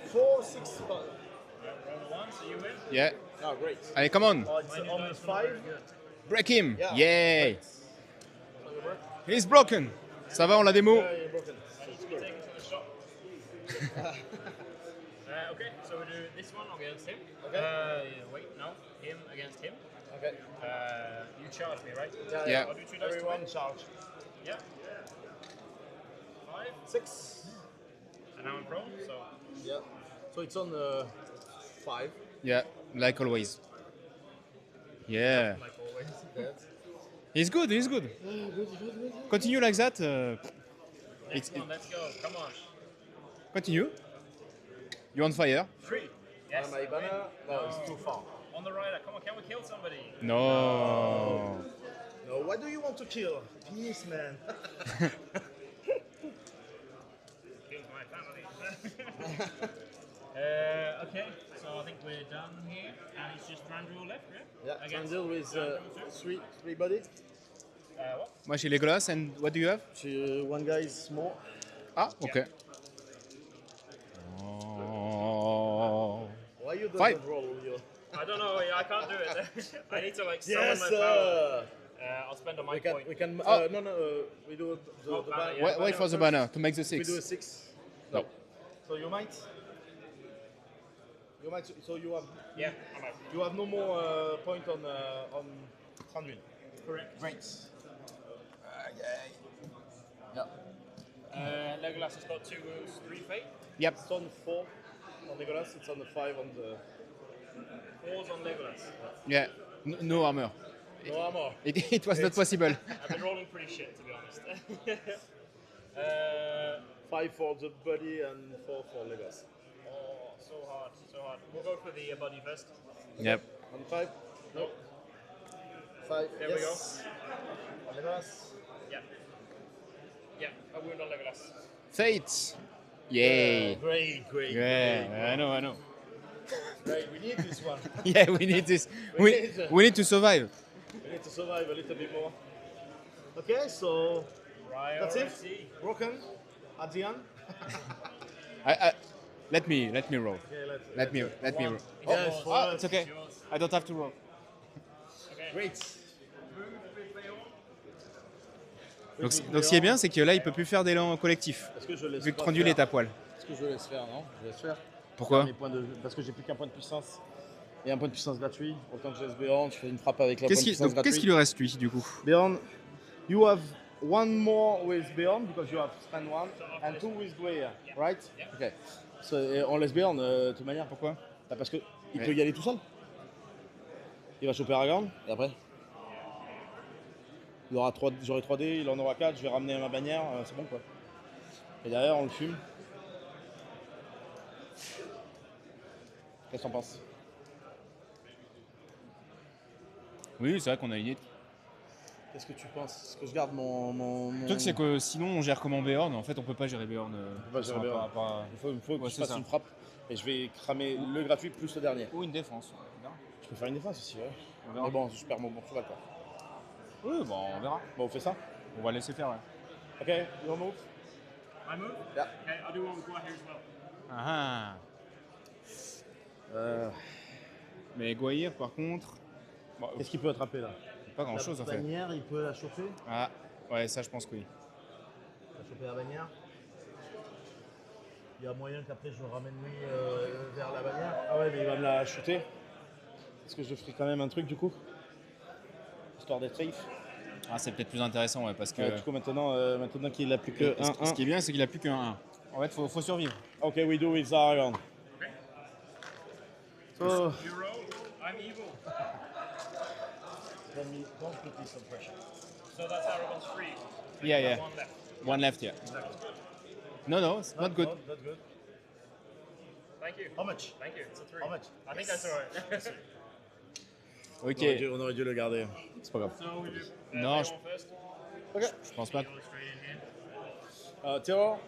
4, 6, 5. Roll the one, so you win. Yeah. Oh, great. Allez, come on. Oh, it's on the 5. Break him. Yeah. Yay. He's broken. Ça va, on l'a démo? Yeah, you're broken. I need to be taken to the shop. Okay, so we do this one against him. Okay. Wait, no. Him against him. Okay. You charge me, right? Yeah. I'll do 2 dice to Everyone win. charge. Yeah. 5. 6. And now I'm prone, so Yeah. So it's on 5. Yeah, like always. Yeah. like always. He's good, he's good. Continue like that. Next one, let's go. Come on. Continue. You're on fire. 3. Yes. My banner? No, it's too far. On the rider. Come on, can we kill somebody? No. No, what do you want to kill? Peace, man. Killed my family. Okay, so I think we're done here. And it's just Randall left, yeah? Yeah, Against Sandil with Randall, three body. what? Moi j'ai Legolas, and what do you have? One guy is small. Ah, okay. Oh. Why you don't 5. roll your... I don't know, I can't do it. I need to like summon Yes, my power. I'll spend on my we can, point. we can, Oh. we do the Oh, banner. banner, yeah. Wait for the banner to make the We do a 6. 6. No. So you might. So you Yeah, I'm out. you have no more point on Sandwin. Correct. Great. Yeah. Legolas has got 2 wounds, 3 fate. Yep. It's on 4 on Legolas. It's on the 5 on the. 4's on Legolas. Yeah. No armor. No armor. It was not possible. I've been rolling pretty shit, to be honest. 5 for the body and 4 for Legolas. Oh, so hard, so hard. We'll go for the body first. Yep. On 5. No. 5. There we yes. On Legolas. Yeah. Yeah, a wound on Legolas. Fate. Yay. Great. Yeah, I know. Great. We need this one. Yeah, we need this. We need to survive. We need to survive a little bit more. Okay, so that's it. Priority. Broken at the end. Let me roll. Okay, Let me roll. Yes, Oh, for us. It's okay. Yours. I don't have to roll. Okay. Great. Donc ce qui est bien, c'est que là, il peut plus faire d'élan collectif. Est-ce que je laisse Vu que pas Trondul faire est à poil. Est-ce que je laisse faire? Non, je laisse faire. Pourquoi? Mes points parce que j'ai plus qu'un point de puissance et un point de puissance gratuit. Autant que je laisse Béorn, je fais une frappe avec la point de puissance Donc, gratuit. qu'est-ce qui lui reste, lui, du coup? Béorn, you have one more with Béorn because you have spent 1 and 2 with Dwyer, right? Okay. So, on laisse Béorn de toute manière. Pourquoi? Bah, parce qu'il Ouais. peut y aller tout seul. Il va choper Aragorn et après j'aurai 3D, il en aura 4, je vais ramener ma bannière, c'est bon quoi. Et derrière on le fume. Qu'est-ce que t'en penses? Oui, c'est vrai qu'on a une idée. Qu'est-ce que tu penses? Est-ce que je garde mon... Le truc, c'est que sinon, on gère comment Béorn. En fait, on peut pas gérer Béorn. peut pas gérer Béorn. Il faut que Ouais, je c'est fasse ça. une frappe et je vais cramer le gratuit plus le dernier. Ou une défense. Je peux faire une défense aussi, ouais. On verra. Mais bon, je perds mon bon cheval quoi. Oui, bon, on verra. Bon, on fait ça? On va laisser faire, ouais. Ok, your move. I move? Yeah. Okay, I'll do one with Guahir as well. Ah ah. Mais Guahir, par contre, bon, Qu'est-ce qu'il peut attraper là? pas grand-chose en La fait. bannière, il peut la choper. Ah, ouais, ça, je pense que oui. Il va choper la bannière. Il y a moyen qu'après je le ramène lui vers la bannière. Ah ouais, mais il va me la shooter. Est-ce que je ferai quand même un truc du coup? Histoire d'être safe. Ah, c'est peut-être plus intéressant, ouais, parce que Du coup, maintenant qu'il n'a plus que ce qui est bien, c'est qu'il a plus qu'un 1. En fait, faut survivre. Ok, we do with Aragorn. Okay. So, You roll, I'm evil. don't put this on pressure. So that's Aragorn's 3. Yeah, yeah. 1 left. One left, yeah. Exactly. No, it's not good. Not good. Thank you. How much? Thank you. It's a 3. How much? I think that's alright. Ok. On aurait dû le garder. C'est pas grave. So we do No, player je- one first. Ok. Je pense pas. Go straight in here. Theodore.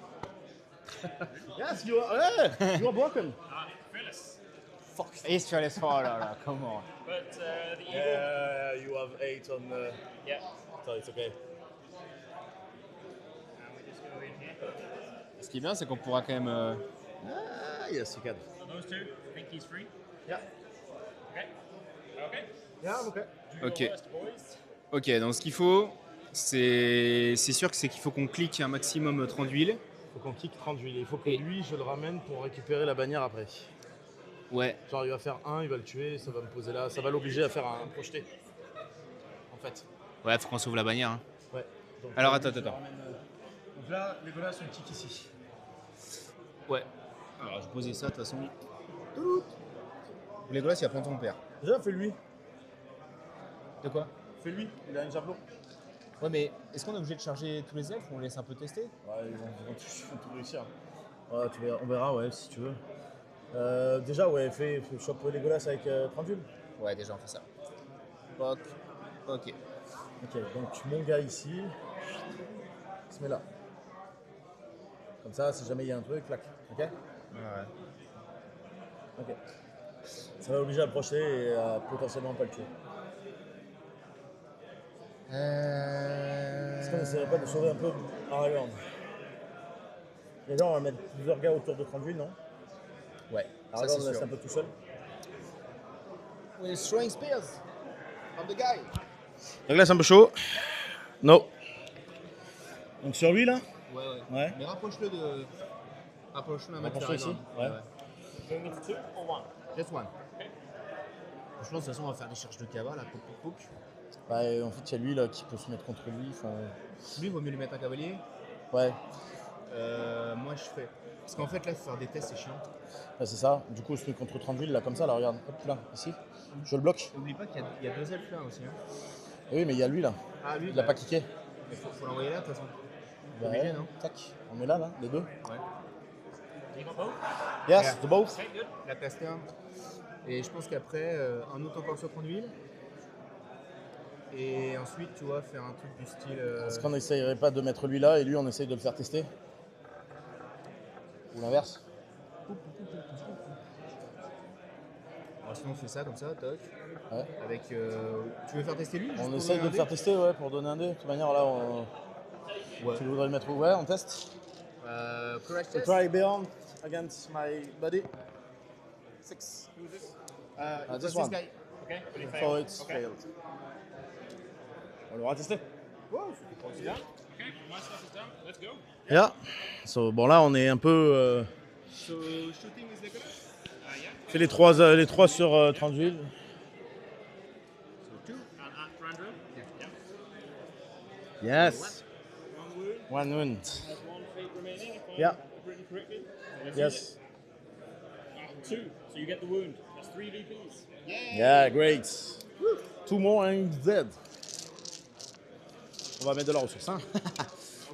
Yes, you are. You are broken. Phyllis. He's fearless. Oh là là, come on. But the eagle. You have 8 on. Yeah. So it's okay. And we just go in here. Ce qui est bien, c'est qu'on pourra quand même. Yes, you can. So those two, I think he's free. Yeah. Okay. Okay. Yeah, okay. Do Ok. your worst, boys. Ok, donc ce qu'il faut, c'est sûr que c'est qu'il faut qu'on clique un maximum 30 d'huile. Faut qu'on kick 30 d'huile. Il faut que lui, je le ramène pour récupérer la bannière après. Ouais. Genre, il va faire un, il va le tuer, ça va me poser là, ça va l'obliger à faire un projeté. En fait. Ouais, faut qu'on sauve la bannière. Hein. Ouais. Donc, Alors, lui, attends, je le attends. ramène, Donc là, les golas sont kick ici. Ouais. Alors, je posais ça de toute façon. Les gars, il y a plein de ton père. Déjà, fais-lui. De quoi? Fais-lui. Il a un javelot. Ouais, mais est-ce qu'on est obligé de charger tous les elfes ou on laisse un peu tester? Ouais, ils vont tout réussir. Ouais, on verra, ouais, si tu veux. Déjà, ouais, fais chope les golas avec 30 d'huile. Ouais, déjà, on fait ça. Ok. Ok, donc mon gars ici, il se met là. Comme ça, si jamais il y a un truc, clac. Ok. Ouais. Ok. Ça va obliger à projeter et à potentiellement pas le tuer. Est-ce qu'on n'essaierait pas de sauver un peu Aragorn? Déjà, on va mettre plusieurs gars autour de 38, non? Ouais, ça Aragorn, c'est on laisse sûr. un peu tout seul. We're throwing spears from the guy. Donc là, c'est un peu chaud. No. Donc sur lui, là? Ouais. Ouais. Mais rapproche-le de. Rapproche-le un mec Rapproche-le ici. Ouais. Do you need 2 or 1? Just one. Franchement, de toute façon, on va faire des charges de cava là, pouc. Bah, en fait, il y a lui là qui peut se mettre contre lui. Enfin, Lui, il vaut mieux lui mettre un cavalier. ouais. Moi, je fais. Parce qu'en fait, là, faire des tests, c'est chiant. Ouais, c'est ça. Du coup, je mets contre 30 villes là, comme ça, là, regarde. Hop là, ici. Je le bloque. N'oublie pas qu'il y a 2 elfes là aussi. Hein. Et oui, mais il y a lui là. Ah, lui, Il a pas kické. Il faut l'envoyer là, de toute façon. Bah, Obligé, ouais. non? Tac. On met là, les deux. Ouais. You got both? Yes, Yeah. the both. Okay, good. La casterne. Et je pense qu'après, un autre encore sur 30 d'huile. Et ensuite, tu vois, faire un truc du style. Est-ce qu'on n'essayerait pas de mettre lui là et lui, on essaye de le faire tester? Ou l'inverse? Alors, sinon, on fait ça comme ça, toc. Ouais. Avec. Tu veux faire tester lui? juste On pour essaye donner de un le faire dé tester, ouais, pour donner un dé. De toute manière, là, Ouais. tu voudrais le mettre où? Ouais, on teste. Courage test. Try beyond against my body. 6. Who's this? It this was one. guy. Okay, but he So failed. it's Okay. failed. On l'aura testé. Okay, my stuff is done. Let's go. Yeah. So, bon, là, on est un peu. So, shooting is Legolas? Yeah. Fait les trois sur 30 villes. So, 2. And at Brandrew? Yeah. Yes. One wound. One wound. Has 1 fate remaining, if Yeah. I've written correctly. And Yes. 2. So you get the wound. That's 3 VPs. Yeah, great. 2 more and he's dead. On va mettre de la ressource, hein.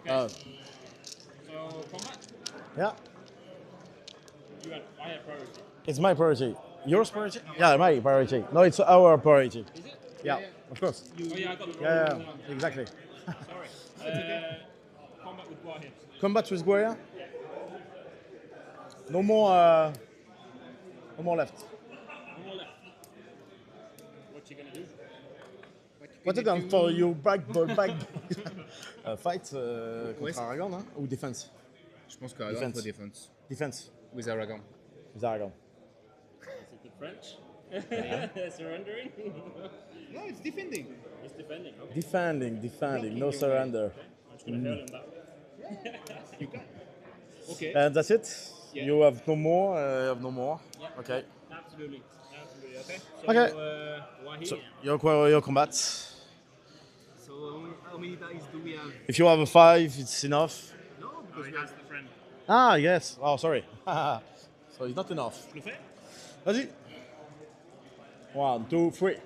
Okay. So combat. Yeah. I have priority. It's my priority. Yours priority? Yeah, my priority. No, it's our priority. Is it? Yeah, of course. Oh yeah, I got the Yeah, wrong one. exactly. Sorry. Combat with Guahib. Combat with Guardia? No more left. No more left. What you gonna do? What you done for your back fight contre Ouais, c'est- Aragorn, hein? Ou defense? Je pense qu'Aragorn Defense. faut défense. Defense. With Aragorn. With Aragorn. Is it the French? Surrendering? No, it's defending. He's defending. Okay. Defending, no surrender. I'm just gonna hurl him back. Okay. And that's it? Yeah. You have no more? Yeah. Okay. Absolutely. Okay. So, Okay. Wahid. So, your combat. So, how many dice do we have? If you have a 5, it's enough. No, Oh, because he we have has the friend. Ah, yes. Oh, sorry. So it's not enough. Le fait? Vas-y. 1, 2, 3.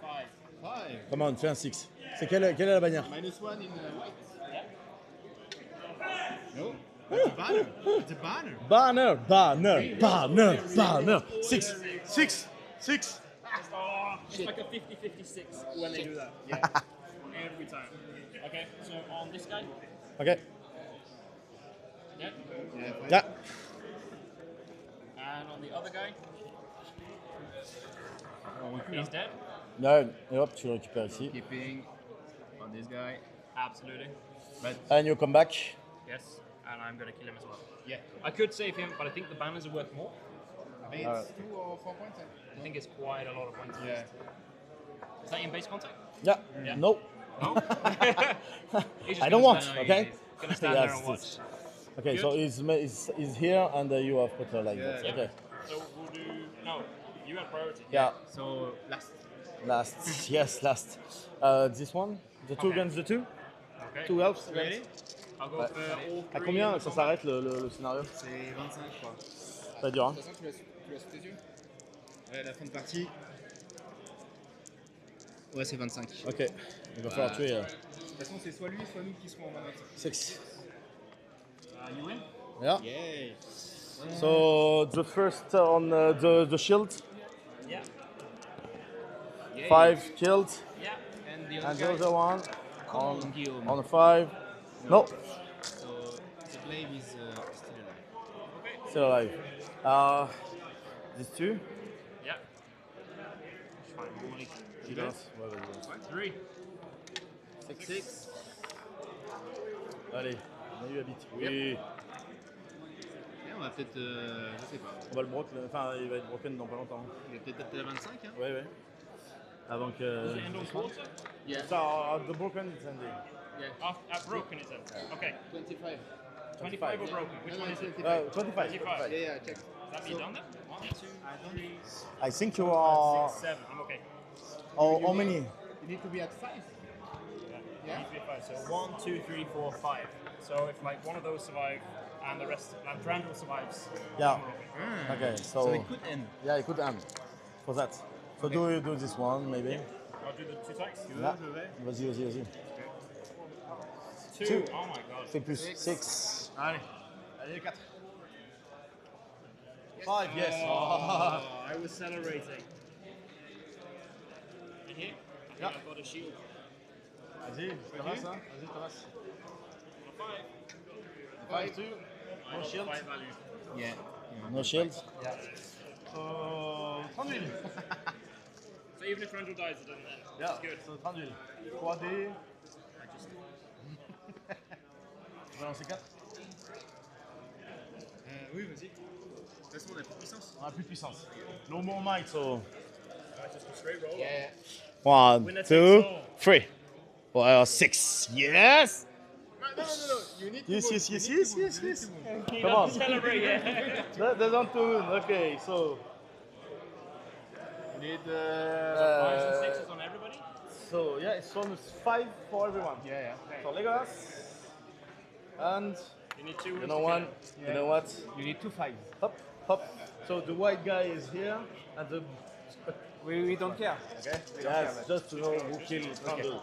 5. 5. Come on, fais un 6. C'est quelle est la bannière? -1 in white. It's a banner. It's a banner. Banner, banner, banner, banner. Six. Oh, it's like a 50-56 when they do that. Yeah. Every time. Okay, so on this guy. Okay. Yeah. Yeah. And on the other guy. He's dead. Ouais, et hop, tu le récupères ici. Keeping on this guy. Absolutely. And you come back. Yes. And I'm gonna kill him as well. Yeah. I could save him, but I think the banners are worth more. I think it's 2 or 4 points. I think it's quite a lot of points. Yeah. Is that in base contact? Yeah. Yeah. No. No. He's just I don't gonna want, stand- okay? He's gonna stand Yes, there and watch. Okay, Good. so he's here and you have put her like that. Yeah. Okay. So we'll do. No, you had priority. Yeah. So last. Last. Yes, last. This one? The two Okay. against the two? Okay. Two elves? Ready? I'll go Ouais. for all À three combien in ça combat. s'arrête le scénario? C'est 25, je crois. Ça dure, hein? De toute façon, tu l'as sous tes yeux? Ouais, la fin de partie. Ouais, c'est 25. Ok. Il va falloir tuer De toute façon, c'est soit lui, soit nous qui serons en manette. 6. You win? Yeah. Yeah. So the first on the shield, Yeah. 5 killed, Yeah. And the and other the guy. other one Come on, Guillaume. on 5. No, So the glaive is still alive. still alive. These two. Yeah. Fine. Normally. He does. Ouais, vas-y. 3. 6. Allez, on a eu habite. Oui. Et on va peut-être. Je sais pas. On va le broke. Enfin, il va être broken dans pas longtemps. Il va peut-être être à 25. Hein. Ouais, ouais. Avant que. Does it end on quarter? Yeah. So, the broken is ending. At broken is it? Okay. 25. 25 or broken? Which one is it? 25. 25. Yeah, check. That be done then? 1, 2, 3, I think you are. 6, 7. I'm okay. How many? You need to be at 5. Yeah. 5. So 1, 2, 3, 4, 5. So if like one of those survive and the rest, and Randall survives. Yeah. I'm okay. Okay, So so. it could end. Yeah, it could end for that. So do this one maybe. I'll do the 2 attacks. Yeah. Vas-y. 2. Two. Oh my god. Fais plus. 6. Allez. Allez, 4. 5, yes. Oh, I was celebrating. And here, I think Yeah. I've got a shield. Vas-y, Thomas, hein. Vas-y, Thomas. 5. 5, 2. No shield. 5 value. Yeah. No shield. Yeah. So, 30 000. So even if Randall dies, it doesn't end. Yeah, It's good. so 30 000. 3D. I just. Tu vas lancer 4. Oui, vas-y. De toute façon, on a plus de puissance. On a plus de puissance. No more might, so. I just go straight roll. Yeah. 1, Winner takes 2, all. 3. Well, 6. Yes! No. You need Yes. He Come on. doesn't celebrate yet. That's on to win. Okay, so. You need. 5s and 6s on everybody. So, yeah, it's on 5 for everyone. Yeah. So, Legolas. And. You need 2 You wins know to one? kill. You know what? You need 2 5s. Hop. So, the white guy is here. And the. We don't care. Okay? Yes, just to know who killed Randall.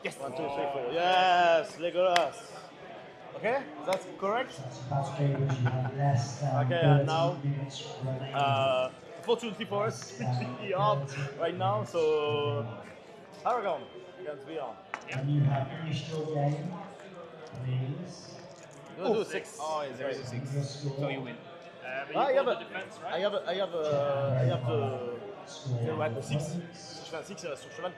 Yes. 1, 2, 3, 4. Yes, Legolas. Okay, that's correct. Okay, and now, fortunately for us, it's pretty hard right now, so Aragon against Beyond. You have finished your game, please. You'll do a 6. Oh, yeah, there is a 6. So you win. But Ah, you've yeah, got but the defense, I right? have the 6. Si je fais un 6 sur cheval.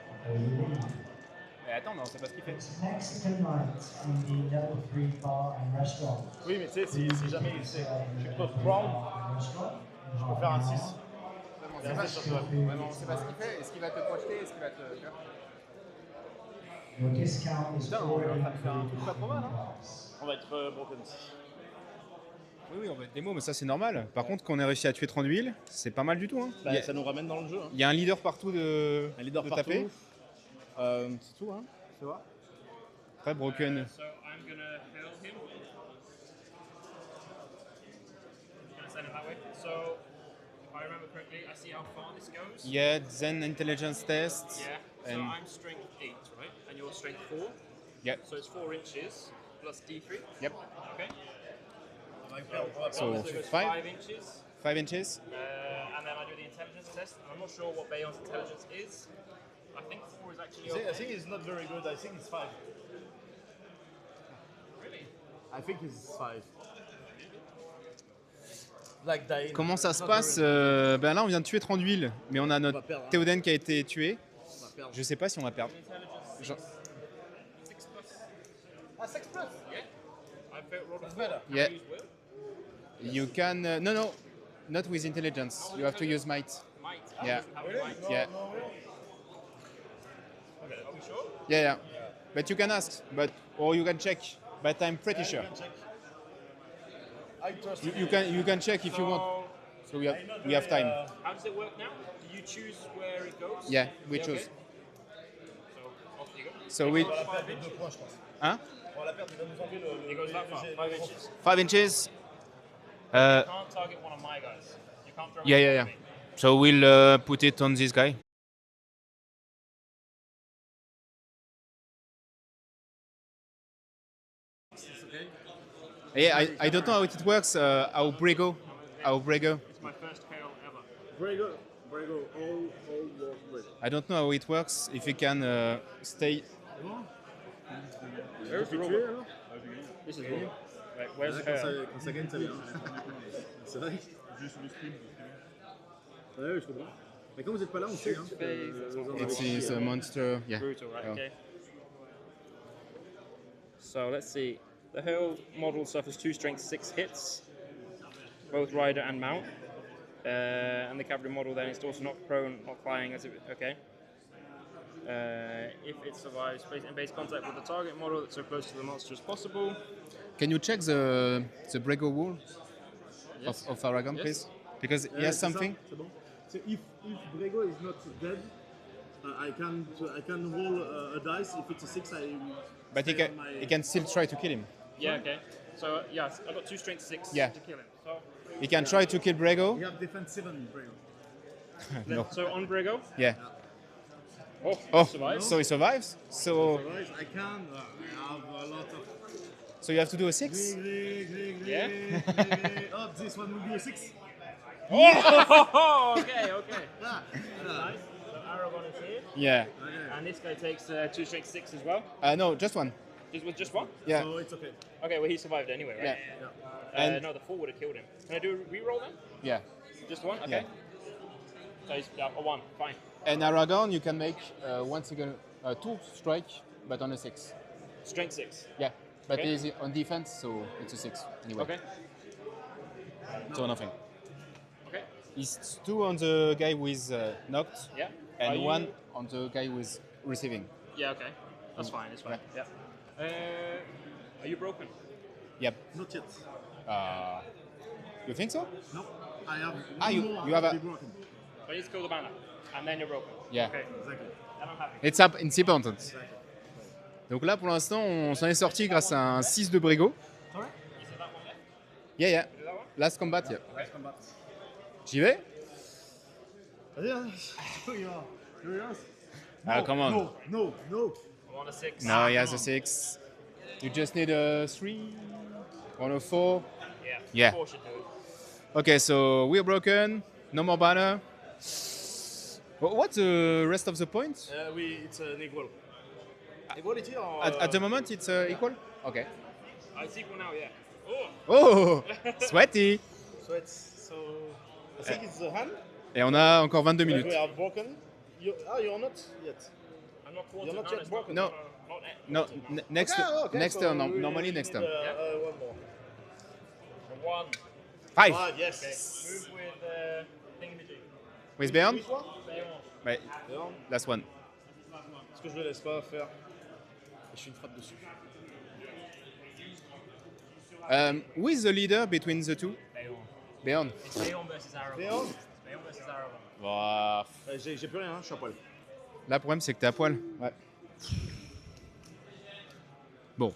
Mais attends, mais on sait pas ce qu'il fait. It's Mexican night in the level 3 bar and restaurant. Oui, mais tu sais, si jamais il sait, je peux prendre, je peux faire un 6. On sait pas, sur cheval. ouais, mais on sait pas ce qu'il fait. Est-ce qu'il va te projeter? Est-ce qu'il va te. Your discount is Putain, on est en train de already faire un truc pas trop mal, hein. On va être broken aussi. Oui, on va être démo, mais ça c'est normal. Par contre, qu'on ait réussi à tuer 30 huiles, c'est pas mal du tout. Hein. Bah, ça nous ramène dans le jeu. Hein. Il y a un leader partout de, Un leader de partout. taper. C'est tout, hein. Tu vois. Très broken. So I'm gonna heal him. I'm gonna send him that way. So if I remember correctly, I see how far this goes. Yeah, Zen intelligence test. Yeah. So And I'm strength 8, right? And you're strength 4. yeah, So it's 4 inches plus D3. yep. Okay. So It goes 5 inches. 5 inches. And then I do the intelligence test. And I'm not sure what Bayon's intelligence is. I think 4 is actually I okay. think it's not very good. I think it's 5. Really? I think it's 5. Like dying. Comment ça se passe Ben là, on vient de tuer Tranduil, mais on a va notre perdre, hein. Théoden qui a été tué. On va perdre. Je sais pas si on va perdre. Intelligence 6. Genre- 6 plus. Ah, 6 plus. Yeah. I rolled a 4. better. Can Yeah. I use will? You can... no, not with intelligence. You have to use might. Might. Yeah. Have might. Yeah. Okay. Are we sure? Yeah. But you can ask, or you can check. But I'm pretty sure. I trust You can check if you want. So we have time. How does it work now? Do you choose where it goes? Yeah, we Okay. choose. So off you go. So we... 5 inches. 2 points, je pense. Hein? On va la perdre, il va nous enlever le. It goes that far. 5 inches. 5 inches. You can't target one of my guys. You can't throw Yeah, it yeah, at yeah. me. So we'll put it on this guy. Yeah, I don't know how it works. How Brego. It's my first hail ever. Brego, all work Brego. I don't know how it works. If you can stay. Where's the robot? This is robot. Right, where's the hail? Quand ça gagne, ça vient. C'est vrai. Ouais, je comprends. Mais quand vous n'êtes pas là, on sait. Hein, It's a monster. Yeah. Brutal, right? Yeah. Okay. So let's see. The Hurl model suffers 2 strength 6 hits, both rider and mount. And the cavalry model then is also not prone, not flying as if okay. If it survives in base contact with the target model that's so close to the monster as possible. Can you check the Brego wall Yes. of Aragon, Yes. please? Because he has something. C'est bon. So if Brego is not dead, I can roll a dice. If it's a 6, I. But he can still try to kill him. Yeah, okay. So yes, I got 2 strength 6 Yeah. to kill him. So He can try to kill Brego. You have defense 7, Brego. No. so on Brego. Yeah. Oh, Oh, survives. so he survives. So Otherwise, I can. I have a lot of. so you have to do a 6. Yeah. Oh, this one will be a 6. Oh, okay, okay. Ah, Nice. So Aragon is here, Yeah. and this guy takes 2 strength 6 as well. No, just one. This was just one. Yeah. So it's okay. Okay, well he survived anyway, right? Yeah. And- No, the 4 would have killed him. Can I do a reroll then? Yeah. Just one. Okay. Yeah. So he's a 1. Fine. And Aragon, you can make 2 strike, but on a 6. Strength 6. Yeah. But Okay. he's on defense, so it's a 6 anyway. Okay. So nothing. Okay. It's 2 on the guy with knocked, Yeah. and Are you- 1 on the guy with receiving. Yeah. Okay. That's fine. It's fine. Yeah. Are you broken? Yep. Not yet. You think so? No, I have. Ah, one you- more you have a- to be broken. But you need to kill the banner, and then you're broken. Yeah. Okay. Exactly. Then I'm happy. It's important. Donc là, pour l'instant, on s'en est sorti grâce à un 6 de Brego. You said that one left. Yeah, yeah. Do that one. Last combat, yeah. Let's come back. J'y vais? Vas-y, hein. Curious. Ah, come on. No. I'm on a 6. No, he has a 6. You just need a 3 on a 4. Yeah. Yeah. 4 should do it. Okay, so we're broken. No more banner. What's the rest of the points? It's an equal. Equality or. At the moment, it's equal? Okay. It's equal now, yeah. Oh! Oh! Sweaty! So I think it's the hand. Et on a encore 22 We minutes. are broken. You're not yet. I'm not quartered. You're not yet broken. No. Not No, next Okay, turn. we Normally need, next turn. One more. 1. 5 Ah, yes. Okay. Move with thingamajig. with Bern? Which one? Ouais, Léon, last one. Parce que je le laisse pas faire. Et je suis une frappe dessus. Who is the leader between the two? Bern. It's Leon versus Aragon. Léon, Leon versus Aragon. Bah, j'ai plus rien, hein, je suis à poil. là, le problème, c'est que t'es à poil. Ouais. Bon,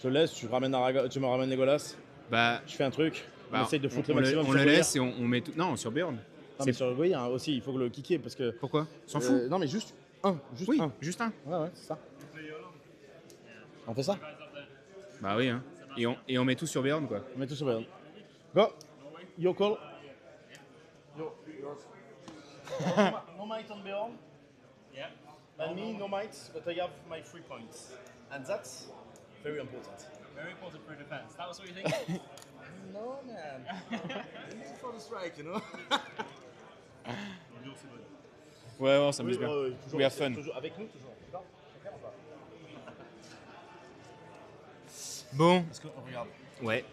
Je laisse, tu me ramènes Legolas, bah, je fais un truc, on essaye de foutre le on maximum on sur le Goya. laisse et on met tout. Non, sur Bern. Non, mais sur Goya hein, aussi, il faut le kicker parce que. Pourquoi? S'en fout. Non, mais juste un. Oui, un. juste un. Ouais, c'est ça. On fait ça? Bah oui, hein. Et on met tout sur Béorn, quoi. On met tout sur Bayern. Go. Your call. Yours. No might on Bayern. Yeah. And me, no might, but I have my 3 points. And that's very important. Very important for defense. That was what you think? No, man. For the strike, you know. Ouais, on s'amuse bien. Toujours, We have fun. Toujours, avec nous, toujours. D'accord. Bon. Parce qu'on regarde. Ouais.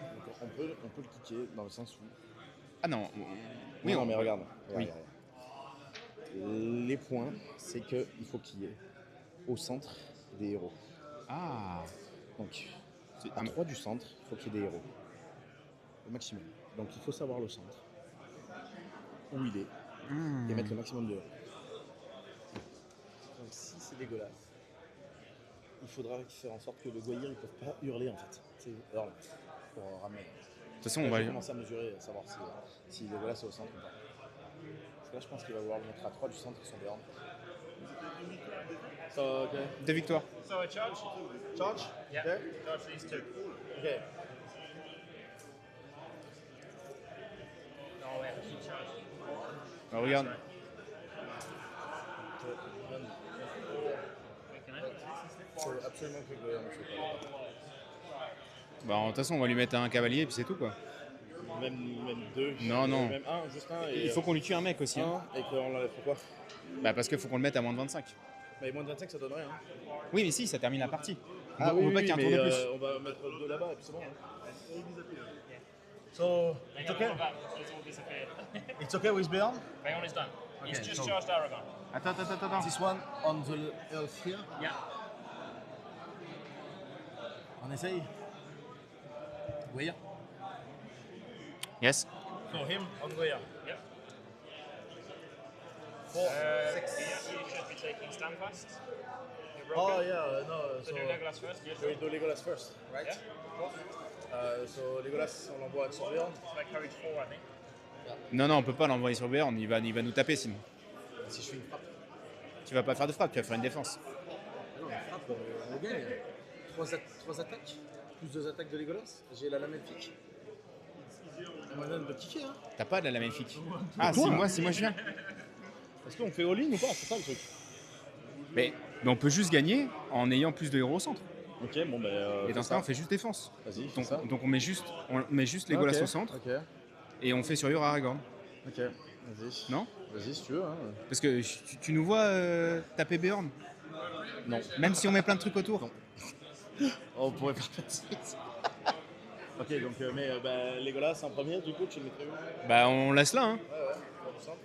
Donc, on peut le kicker dans le sens où. Ah non. Oui, non, mais on- regarde. Oui. Les points, c'est qu'il faut qu'il y ait au centre des héros. Ah. Donc, C'est à 3 du centre, il faut qu'il y ait des héros. Au maximum. Donc, il faut savoir le centre, où il est, et mettre le maximum de héros. Donc, si c'est dégueulasse, il faudra faire en sorte que le Goyer, ils ne peuvent pas hurler en fait. C'est hurle pour ramener. De toute façon, on Là, va. je vais commencer à mesurer, à savoir si le dégueulasse est au centre ou pas. Parce que là, je pense qu'il va vouloir le mettre à 3 du centre, ils sont dehors. So, okay. Des victoires. So a charge? Charge? Yeah. Okay. Charge these two. Okay. No, we have to charge. Alors, regarde. Faut absolument que le Goyer ne soit pas. Bah, de toute façon, on va lui mettre un cavalier et puis c'est tout, quoi. Même 2. Non, non. Même 1, juste 1. Il faut qu'on lui tue un mec aussi. Hein. Et qu'on l'enlève. Pourquoi? Bah, parce qu'il faut qu'on le mette à moins de 25. Mais moins de 25, ça donne rien. Oui, mais si, ça termine la partie. Ah on veut pas qu'il y ait un tour de plus. On va mettre 2 là-bas et puis c'est bon. So, it's okay? It's all disappeared. It's okay with Béorn? Bayon is done. He's Okay, just so- charged Aragon. Attends. This one on the earth here. Yeah. On essaye? Goyer? Yes. So him on Goyer. Yep. 4, 6. You should be taking Standfast. You're Oh broken. yeah, no, So so do Legolas first. Yes. we do Legolas first, right? Yeah. So Legolas, on l'envoie sur Béorn. It's like courage 4, I think. Non, on peut pas l'envoyer sur Béorn. Il va nous taper sinon. Si je fais une frappe. Tu vas pas faire de frappe, tu vas faire une défense. Non, une frappe, on gagne. 3 attaques, plus 2 attaques de Legolas. J'ai la lame elfique. On m'a donné de kicker, hein. T'as pas de la magnifique. Ah, si moi je viens. Est-ce qu'on fait all-in ou pas? C'est ça le truc. Mais on peut juste gagner en ayant plus de héros au centre. Ok, bon ben. Et dans ce cas, on fait juste défense. Vas-y, fais ça. Donc on met juste Legolas Ok, au centre Ok, et on fait survivre Aragorn. ok, vas-y. Non? Vas-y si tu veux. Hein. Parce que tu nous vois taper Béorn. Non. Même si on met plein de trucs autour. Oh, on pourrait faire ça. Ok, donc, Legolas en premier, du coup, tu le mettrais où? Bah on laisse là, hein. Ouais, pour du centre.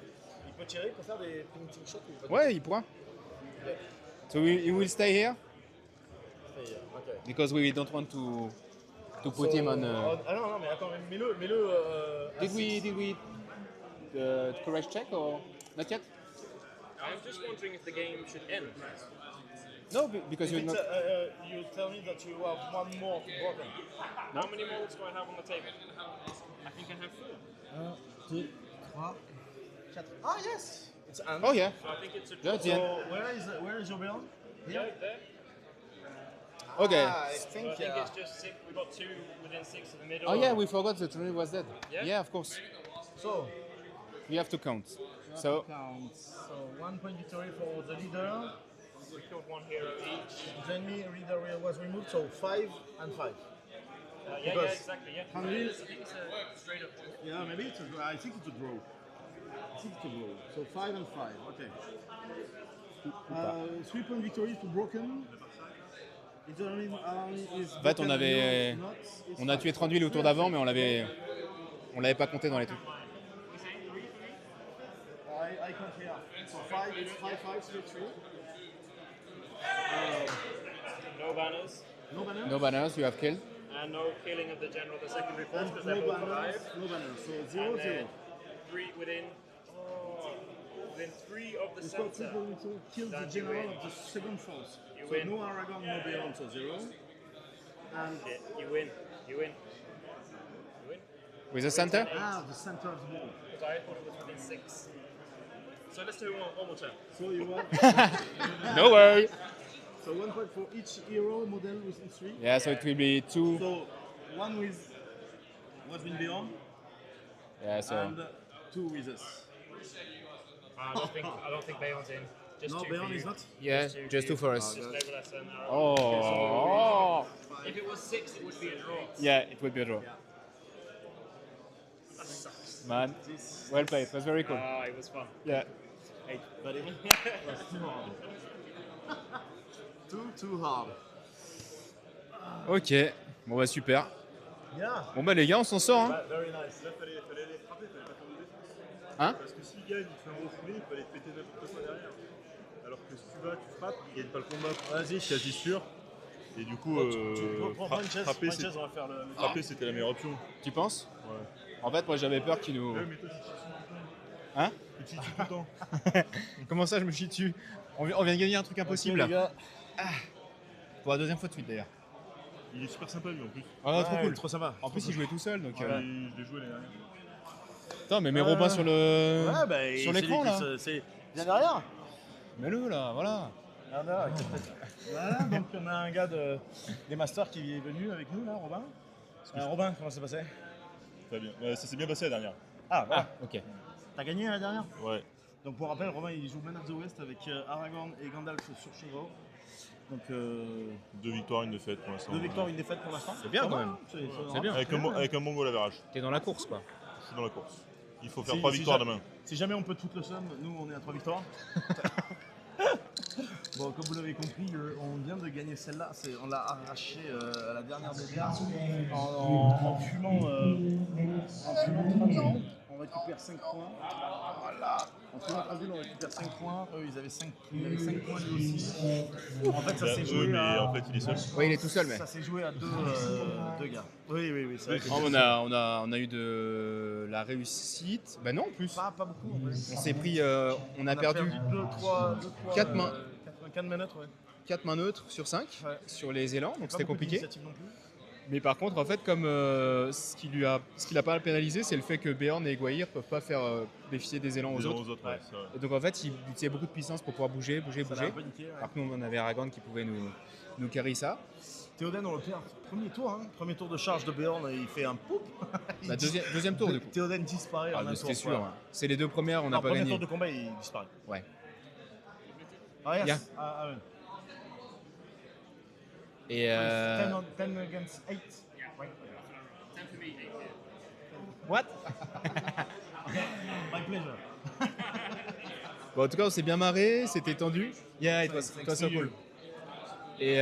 Il peut tirer pour faire des painting shots ou pas? Ouais, il pourra. So he will stay here Ok. because we don't want to put him on. Ah non, mais attends, mets-le. Did we courage check or not yet? I'm just wondering if the game should end. No, because you're not. You tell me that you have one more broken. How many molds do I have on the table? I think I have 4. 1, 2, 3, 4. Ah yes! It's an. Oh yeah. So I think it's a Yeah, draw. it's the end. So where is your Béorn? Right there. Okay. I So I think, think it's just 6. We've got 2 within 6 of the middle. Oh yeah, we forgot the Trinity was dead. Yeah? Yeah, of course. so. We have to count. So Count. So 1 point victory for the leader. We killed 1 hero each. The enemy leader was removed, so 5 and 5. Yeah, Because exactly. Yeah. Henry- I think it's a straight up. Yeah, maybe it's a draw. I think it's a draw. So 5 and 5. Okay. 3 point victory to Broken. It's only is en fait, on a tué 30 000 au tour d'avant, mais on l'avait pas compté dans les trucs. I can't hear. So 5, it's 5, 5, 3, 3. No banners. No banner? No banners, you have killed. And no killing of the general, the secondary force, And because no they're both banners. alive. No banner. So And 0, 0. then 3 within 3 of the We've got center. people to kill the Then you general win. of the second force. You So win. no Aragorn, no Béorn, so 0. And Yeah, you win. You win. You win. With the center? the center of the wall. Because I thought it was within 6. So let's do one more turn. So you want No way. So 1 point for each hero model within 3. Yeah, so it will be 2. So one with Beyond Yeah, so and 2 with us. I don't think Bayon's in. Just No, two Beyond for is you. not. yeah, just 2 for us. Just Legolas and Aragorn. Oh, If it was 6, it would be a draw. yeah, it will be a draw. That sucks. Man, well played. It was very cool. Ah, it was fun. Yeah. Hey, buddy. That's too hard. Too hard. Ok, bon bah super. Yeah. Bon bah les gars, on s'en sort. Hein. Very nice. Là, fallait les frapper, fallait pas faire de défense. Hein? Parce que s'il gagne, il te fait un refoulé, il fallait te péter n'importe quoi derrière. Alors que si tu vas, tu frappes, il gagne pas le combat. Vas-y. Quasi sûr. Et du coup, Prends une chaise, frapper, on va faire le. frapper, c'était la meilleure option. Tu penses? Ouais. En fait, moi j'avais peur qu'il nous. Ouais, mais toi, tu te chies dessus tout le temps. Hein? Tu te chies dessus tout le temps. Comment ça, je me chie dessus? On vient de gagner un truc impossible. Ok, les gars. Pour la deuxième fois de suite d'ailleurs. Il est super sympa, lui, en plus. Ah, trop cool. Trop sympa. En plus, il jouait tout seul donc. Je l'ai joué l'année dernière. Putain, mais mets Robin sur le. Ouais, bah, sur l'écran là. C'est bien derrière. Mets-le là, voilà. Bien derrière. Voilà, donc on a un gars des Masters qui est venu avec nous là, Robin. Robin, comment ça s'est passé? Très bien. Ouais, ça s'est bien passé la dernière. Ah, voilà. Ok. T'as gagné la dernière? Ouais. Donc pour rappel, Robin il joue Man of the West avec Aragorn et Gandalf sur Chevaux. Donc 2 victoires, 1 défaite pour l'instant. 2 victoires, 1 défaite pour l'instant. C'est bien, quand même. C'est bien. Avec un bon goal average. T'es dans la course quoi. Je suis dans la course. Il faut faire Si- 3 si victoires ja- demain. Si jamais on peut toute le somme, nous on est à 3 victoires. Bon, comme vous l'avez compris, on vient de gagner celle-là. On l'a arraché à la dernière des dernières en fumant 30 ans. On récupère 5 points. Voilà. En fumant 30 on récupère 5 points. Eux, ils avaient 5 points lui aussi. En fait, ça s'est joué mais à... en fait, il est seul. Oui, il est tout seul, mais. Ça s'est joué à deux gars. Oui, c'est vrai que Oh, on a eu de la réussite. Bah non, en plus. pas beaucoup. En fait. On s'est pris. On a perdu 4 mains. 4 mains neutres, ouais. 4 mains neutres sur 5 Ouais. sur les élans, donc Pas c'était beaucoup compliqué. d'initiatives non plus. Mais par contre, en fait, comme ce qui l'a pas mal pénalisé, c'est le fait que Beorn et Gwaihir peuvent pas faire bénéficier des élans aux autres. Ouais, c'est vrai. Et donc en fait, il utilisait beaucoup de puissance pour pouvoir bouger. Ça l'a un peu niqué, ouais. Alors que nous, on avait Aragorn qui pouvait nous carry ça. Théoden, on le perd. Premier tour de charge de Beorn, il fait un poup. Bah, deuxième tour du coup. Théoden disparaît en Ah, un mais tour. c'était sûr. voilà. Hein. C'est les deux premières, on n'a Non, pas premier gagné. tour de combat, il disparaît. Ouais. Ah, yes. Yeah. Ah, ouais. Et 10 against 8. Ouais. 10 for me, 8 here. what? My pleasure. Bon, en tout cas, on s'est bien marré, c'était tendu. Yeah, it was so cool. Et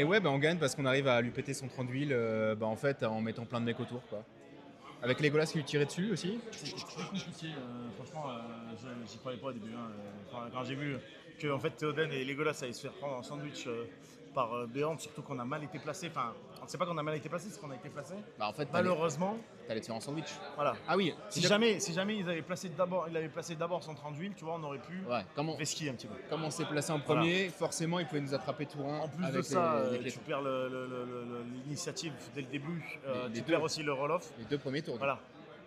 ouais, bah, on gagne parce qu'on arrive à lui péter son train d'huile en fait, en mettant plein de mecs autour. Quoi. Avec Legolas qui lui tirait dessus aussi. C'est très compliqué, franchement, j'y croyais pas au début. Hein. Quand j'ai vu que en fait, Théoden et Legolas allaient se faire prendre en sandwich par Beorn, surtout qu'on a mal été placé. Enfin, on ne sait pas qu'on a mal été placé, c'est qu'on a été placé. Bah, en fait, Malheureusement, t'allais te faire en sandwich. voilà. Ah oui, Si jamais il avait placé d'abord son train d'huile, tu vois, on aurait pu Ouais, vesquiller un petit peu. comme on s'est placé en premier, forcément, il pouvait nous attraper tout un. En plus avec de ça, les tu clétons. perds l'initiative dès le début, Les tu deux. perds aussi le roll-off. Les deux premiers tours. Voilà.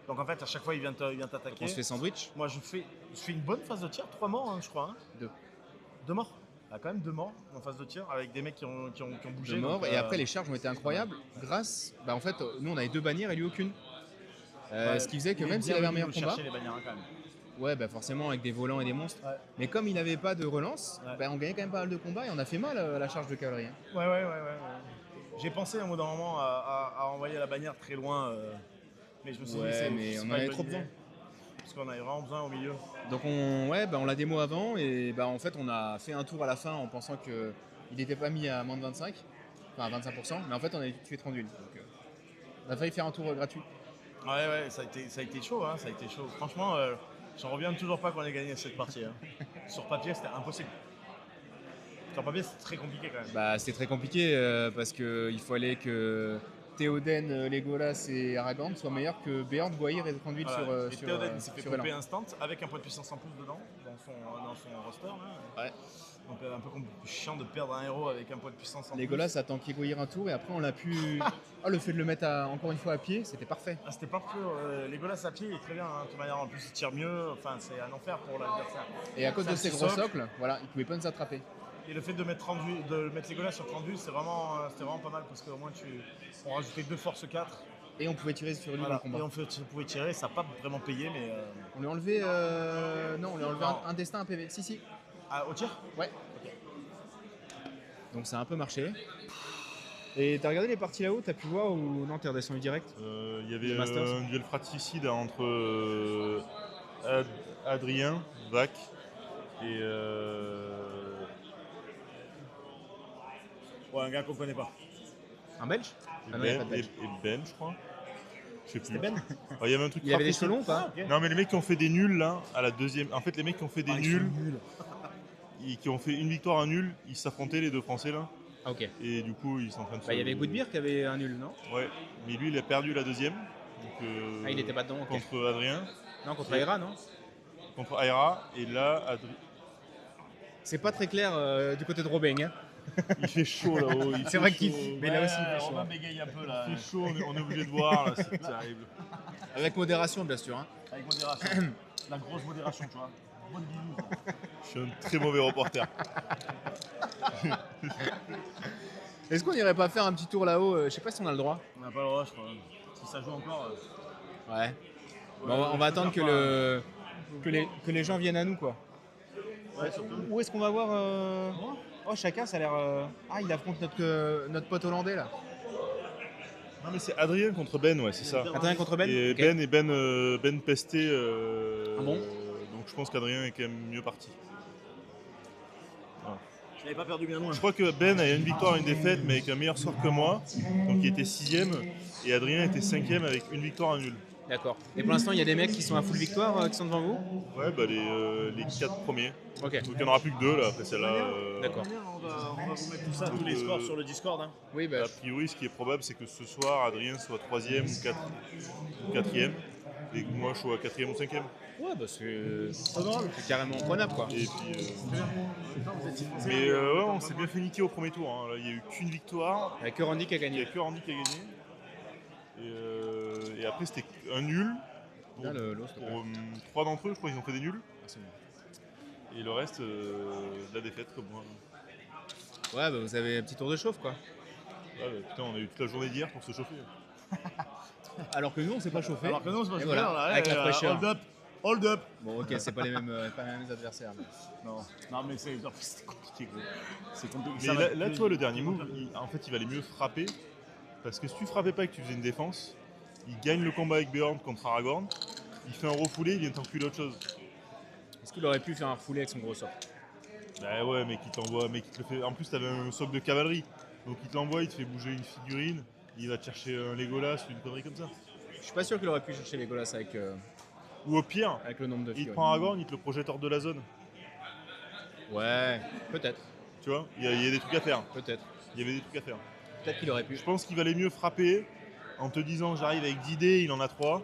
Donc en fait, à chaque fois, il vient t'attaquer. On se fait sandwich. Moi, je fais une bonne phase de tir, 3 morts, hein, je crois. Hein. 2 morts. Il y a quand même 2 morts en phase de tir avec des mecs qui ont bougé. De mort. donc, Et après, les charges ont été incroyables grâce. Bah, en fait, nous, on avait 2 bannières et lui aucune. Ce qui faisait que même s'il avait un meilleur combat, Les bannières, hein, quand même. ouais, bah forcément avec des volants et des monstres. Ouais. Mais comme il n'avait pas de relance, Ouais. bah, on gagnait quand même pas mal de combats et on a fait mal à la charge de cavalerie. Hein. Ouais. J'ai pensé à un moment à envoyer la bannière très loin. Mais je me suis dit, mais c'est on en pas avait une trop bonne besoin. idée. Parce qu'on avait vraiment besoin au milieu. Donc on a démo avant et bah, en fait on a fait un tour à la fin en pensant qu'il n'était pas mis à moins de 25, enfin à 25%, mais en fait on a tué 30 d'huile. Donc on a failli faire un tour gratuit. Ouais, ça a été chaud, hein, ça a été chaud. Franchement, j'en reviens toujours pas qu'on ait gagné cette partie. Hein. Sur papier, c'était impossible. Sur papier, c'était très compliqué quand même. Bah, c'était très compliqué parce qu'il fallait que Théoden, Legolas et Aragorn soient meilleurs que Beorn, Gwaihir et 30 d'huile Voilà. Et sur Théoden, il s'est fait sur pomper Elan. instant avec un point de puissance en plus dedans, dans son roster. Là. Ouais. Donc un peu chiant de perdre un héros avec un point de puissance en Legolas a tanké Gwaihir un tour et après on l'a pu. Ah, le fait de le mettre encore une fois à pied, c'était parfait. plus. Ah, c'était pas pur. Legolas à pied, il est très bien. Hein. De toute manière, en plus, il tire mieux. Enfin, c'est un enfer pour l'adversaire. Et à cause C'est de un ses petit gros socle. socles, voilà, il pouvait pas nous attraper. Et le fait de mettre Legolas sur 30 vues, c'était vraiment pas mal parce qu'au moins on rajoutait 2 force 4. Et on pouvait tirer sur lui dans Voilà. le combat. Et on pouvait tirer, ça n'a pas vraiment payé, mais. On lui a enlevé, non, on lui a enlevé un destin, un PV. Si. Ah, au tir? Ouais. Donc ça a un peu marché. Et t'as regardé les parties là-haut, t'as pu voir ou non, t'es redescendu direct? Il y avait Les Masters. un duel fratricide entre Adrien, Vac et Ouais, un gars qu'on connaît pas. Un Belge? Ah non, il y a pas de Belge. et Ben, je crois. Je sais plus. C'était Ben? Il y avait un truc Il y avait des fratricide. cheveux longs ou pas? Ok. Non, mais les mecs qui ont fait des nuls là, à la deuxième. En fait, les mecs qui ont fait des nuls, qui ont fait une victoire, un nul, ils s'affrontaient les deux Français là. Ah, ok. Et du coup, ils sont en train de Bah, il y avait Goodbeer qui avait un nul, non? Ouais, mais lui, il a perdu la deuxième. Donc, Ah, il était pas dedans, ok. contre Adrien, Non, contre Aira, non? contre Aira. Et là, C'est pas très clair du côté de Robeng. Hein. il fait chaud là-haut. C'est vrai qu'il. Mais là aussi, il fait chaud. On va bégayer un peu là. Il fait chaud, on est obligé de voir, là, c'est terrible. Avec modération, bien sûr. Hein. Avec modération. La grosse modération, tu vois. Bonne bisous. Je suis un très mauvais reporter. Est-ce qu'on irait pas faire un petit tour là-haut? Je sais pas si on a le droit. On n'a pas le droit, je crois. Si ça joue encore. Ouais. Bon, on va attendre que les gens viennent à nous, quoi. Ouais, surtout. Où est-ce qu'on va voir Oh, chacun, ça a l'air. Ah, il affronte notre pote hollandais là. Non, mais c'est Adrien contre Ben, ouais, c'est ça. Adrien contre Ben. Et Ok. Ben pesté. Ah bon Donc je pense qu'Adrien est quand même mieux parti. Je n'avais pas perdu bien loin. Je crois que Ben a une victoire et une défaite, mais avec un meilleur score que moi. Donc il était 6ème. Et Adrien était 5ème avec une victoire, un nul. D'accord. Et pour l'instant, il y a des mecs qui sont à full victoire qui sont devant vous? Ouais, bah les 4 premiers. Ok. Donc il n'y en aura plus que 2 là, après celle-là. D'accord. On va vous mettre tout ça, tous les scores sur le Discord. Hein. Oui, bah. A priori, ce qui est probable, c'est que ce soir, Adrien soit 3ème ou 4ème. Et que moi, je sois 4ème ou 5ème. Ouais, bah c'est carrément prenable quoi. Et puis, mais ouais, on s'est bien fait niquer au premier tour. Hein. Là, il n'y a eu qu'une victoire. Avec que Randy qui a Il n'y gagné. a que Randy qui a gagné. Et après, c'était un nul. Pour, Bien, l'eau, s'il te plaît. 3 d'entre eux, je crois qu'ils ont fait des nuls. Merci. Et le reste, de la défaite, comme moi. Ouais, bah vous avez un petit tour de chauffe quoi. Ouais, bah, putain, on a eu toute la journée d'hier pour se chauffer. Alors que nous, on s'est pas chauffé. Alors que non, c'est pas Et super, voilà, là, avec la fraîcheur. Hold up. Hold up. Bon, ok, c'est pas les mêmes adversaires. Mais... Non, mais c'était compliqué. Gros. C'est compliqué. Mais Ça va- là, tu vois, le dernier move, en fait, il valait mieux frapper. Parce que si tu frappais pas et que tu faisais une défense, il gagne le combat avec Beorn contre Aragorn. Il fait un refoulé, il vient t'enculer autre chose. Est-ce qu'il aurait pu faire un refoulé avec son gros sort? Bah ouais, mais qui t'envoie, mais qui te le fait. En plus, t'avais un socle de cavalerie. Donc il te l'envoie, il te fait bouger une figurine. Il va te chercher un Legolas ou une connerie comme ça. Je suis pas sûr qu'il aurait pu chercher les Golas avec Ou au pire, le nombre de il te figurines. prend Aragorn, il te le projette hors de la zone. Ouais, peut-être, Tu vois, il y a des trucs à faire. peut-être. Il y avait des trucs à faire. Peut-être qu'il aurait pu. Je pense qu'il valait mieux frapper en te disant j'arrive avec 10 dés, il en a 3.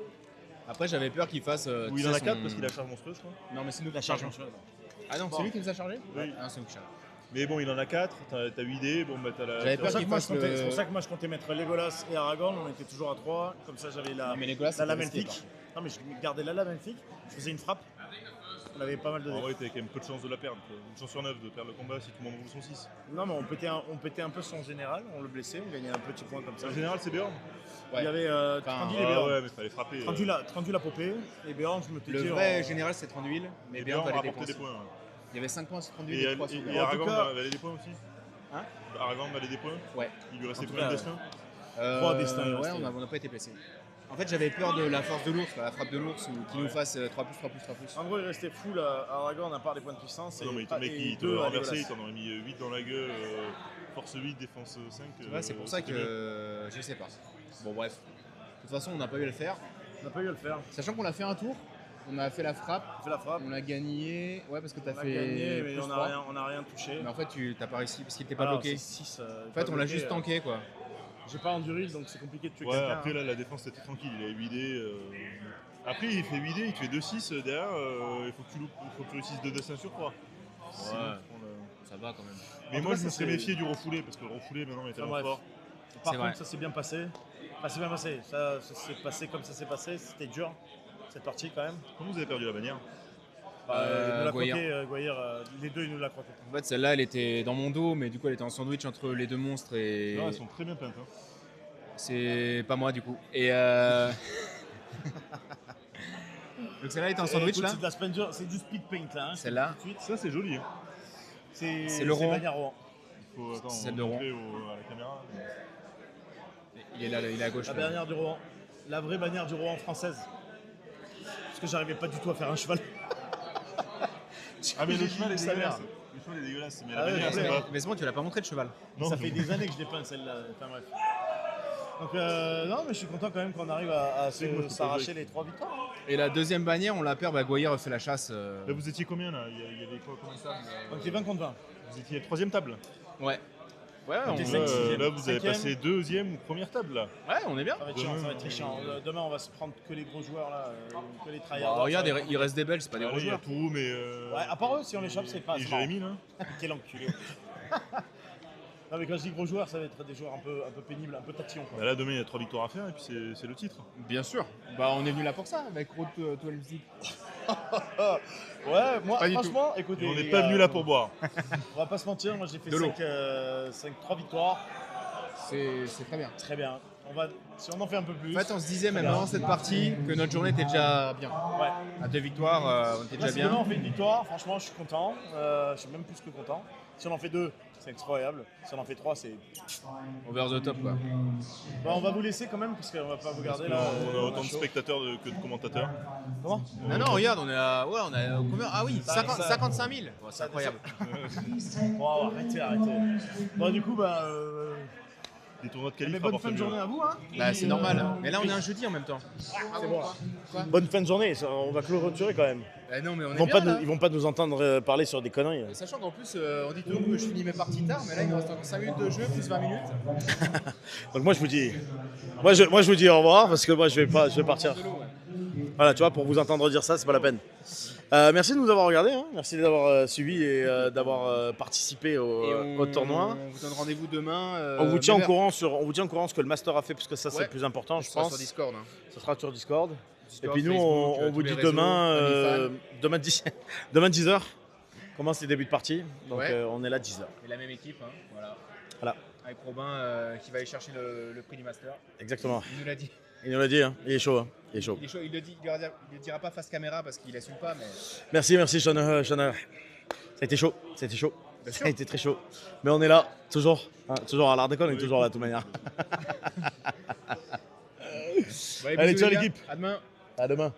Après, j'avais peur qu'il fasse. Ou tu il en sais, a 4 son- parce qu'il a charge monstrueuse, je crois. Non, mais c'est nous qui La charge chargeons. monstrueuse. Ah non, c'est lui qui nous a chargé? Oui. Ah, c'est nous qui chargeons. Mais bon, il en a 4, t'as 8 dés, bon bah t'as la. J'avais C'est pour peur ça qu'il que moi, fasse c'est pour ça que moi je comptais mettre Legolas et Aragorn, on était toujours à 3, comme ça j'avais la, Non, mais Legolas, c'est la pas lame risqué, elfique. Non mais je gardais la lame elfique, je faisais une frappe, on avait pas mal de En dés. vrai, t'avais quand même peu de chance de la perdre. Quoi. Une chance sur 9 de perdre le combat si tout le monde roule son 6. Non mais on pétait un peu son général, on le blessait, on gagnait un petit point comme ça. En général, c'est Beorn. Il y avait Trandil et Ah Beorn. ouais, mais fallait frapper. Trandil a popé, et Beorn je me Le t'étais vrai général, c'est Tranduil, mais Et bien Beorn valait des rapportait points. des points. Il y avait 5 points sur Tranduil Et, et 3 sur et Beorn. Aragorn cas- valait des points aussi. Hein Aragorn valait des points. Ouais. Il lui restait En tout combien de cas, destins Trois destins, il Ouais, restait. on n'a pas été placé. En fait, j'avais peur de la force de l'ours, la frappe de l'ours, ou qu'il nous fasse 3+, 3+. En gros il restait full à Aragorn à part les points de puissance. Non, mais et mec, il te deux à renversé, il Legolas. t'en aurait mis 8 dans la gueule. Force 8, défense 5. Tu vois, c'est pour ça que je sais pas. Bon, bref. De toute façon, on n'a pas eu à le faire. On n'a pas eu à le faire, Sachant qu'on a fait un tour, on a fait la frappe, on fait la frappe, on a gagné. Ouais, parce que t'as on a fait. gagné mais plus on 3. n'a rien touché. Mais en fait, tu t'as pas réussi parce qu'il était pas Alors, bloqué. c'est six, En fait, on l'a juste tanké quoi. J'ai pas enduril donc c'est compliqué de tuer Ouais, quelqu'un. après hein. là, la défense était tranquille. Il a 8 dés. Après, il fait 8 dés, il te fait 2-6 derrière. Il faut que tu réussisses 2 destins sur 3. Sinon, tu prends le- Ça va quand même. Mais En moi, tout je cas, me serais c'est- méfié du refoulé parce que le refoulé maintenant est tellement bref. fort. Par C'est contre, vrai. ça s'est bien passé. Enfin, c'est bien passé. Ça s'est passé comme ça s'est passé. C'était dur cette partie quand même. Comment vous avez perdu la bannière Il nous l'a Guayar. croqué, Guayar, les deux, il nous l'a croqué. En fait, celle-là, elle était dans mon dos, mais du coup, elle était en sandwich entre les deux monstres et Non, elles sont très bien peintes. Hein. c'est pas moi du coup. Et donc celle-là était en sandwich Écoute, là. c'est de la Spencer, c'est du speed paint là. Hein, Celle-là. tout de suite. Ça, c'est joli. Hein. C'est le Rouen. Bagnères Rouen. Il faut attends, C'est celle on de va Rouen. montrer à la caméra. Il est là, il est à gauche. La là. bannière du Rouen. La vraie bannière du Rouen française. Parce que j'arrivais pas du tout à faire un cheval. Ah, mais le J'ai cheval dit, est sa dégueulasse. mère. Le cheval est dégueulasse. Mais Ah la ouais, bannière, je c'est sais. pas. Mais c'est bon, tu l'as pas montré le cheval. Non, Ça fait des années que je l'ai peint celle-là. Enfin bref. Donc non, mais je suis content quand même qu'on arrive à C'est que moi, je peux pas s'arracher jouer. les 3 victoires. Hein. Et la deuxième bannière, on la perd. Guayar fait la chasse. Là, vous étiez combien là il y avait quoi comme ça Donc c'est 20 contre 20. Vous étiez à 3ème table. Ouais. Ouais, On on... était Là, 5e, là, vous avez 5e. passé 2e ou 1ère table là. ouais, on est bien. Ça va être chiant, ça va être très chiant. Demain, on va se prendre que les gros joueurs là, que les tryhards. Bon, regarde, il reste des Belges, c'est pas des Allez, gros il y a joueurs. tout, mais. Ouais, à part eux, si on les chope, c'est pas. Et c'est marrant. Jérémy là. Quel enculé. Non, mais quand je dis gros joueurs, ça va être des joueurs un peu pénibles, un peu tatillons. Quoi. Bah là, demain, il y a 3 victoires à faire et puis c'est le titre. Bien sûr. Bah, on est venu là pour ça, avec Road to Leipzig. Ouais, moi, Pas du franchement, écoutez. Et on les n'est pas gars, venu là pour boire. On va pas se mentir, moi j'ai fait De l'eau. 3 victoires. C'est très bien. Très bien. Si on en fait un peu plus. En fait, on se disait même Très bien. avant cette partie que notre journée était déjà bien. Ouais. À 2 victoires, on était Là, déjà si demain bien. on fait une victoire, franchement, je suis content. Je suis même plus que content. Si on en fait 2, c'est incroyable. Si on en fait 3, c'est. Over the top, quoi. Bon, on va vous laisser quand même parce qu'on va pas vous garder On là. a autant de chaud. spectateurs que de commentateurs. Comment Non, non, regarde, on est à. Ouais, on a combien? Ah oui, Ça- 55 000. Bon, c'est incroyable. Bon, arrêtez. Bon, du coup, Des tournois de mais qualif. bonne fin de journée à vous. Hein. Bah, c'est normal. Mais là, on est un jeudi en même temps. C'est bon. Bonne fin de journée. On va clôturer quand même. Bah, non, mais on est Ils vont, bien, pas là. nous, ils vont pas nous entendre parler sur des conneries. Et sachant qu'en plus, on dit toujours que je finis mes parties tard, mais là, il me reste encore 5 minutes de jeu, plus 20 minutes. Donc moi je vous dis, moi je vous dis au revoir parce que moi je vais partir. Voilà, tu vois, pour vous entendre dire ça, c'est pas la peine. Merci de nous avoir regardés, hein. Merci d'avoir suivi et d'avoir participé au tournoi. On vous donne rendez-vous demain. On vous tient au vers- courant ce que le master a fait parce que ça c'est Ouais. le plus important, je Ce sera pense. sur Discord. Hein. Ça sera sur Discord. Discord, Et puis nous, Facebook, on tous vous les dit réseaux, demain, OnlyFans. demain 10h. Commence les débuts de partie. Donc Ouais. on est là 10h. Et la même équipe, hein, voilà. Voilà. Avec Robin qui va aller chercher le prix du Master. Exactement. Il nous l'a dit. Il nous l'a dit, hein. Il est chaud. Hein. Il est chaud. Il est chaud, il le dira pas face caméra parce qu'il assume pas, mais Merci Sean. Ça a été chaud. Bien Ça sûr. a été très chaud. Mais on est là, toujours. Hein, toujours à l'art déconne, on est toujours là de toute manière. Bon, Allez, bisous, ciao les gars. l'équipe. À demain. À demain.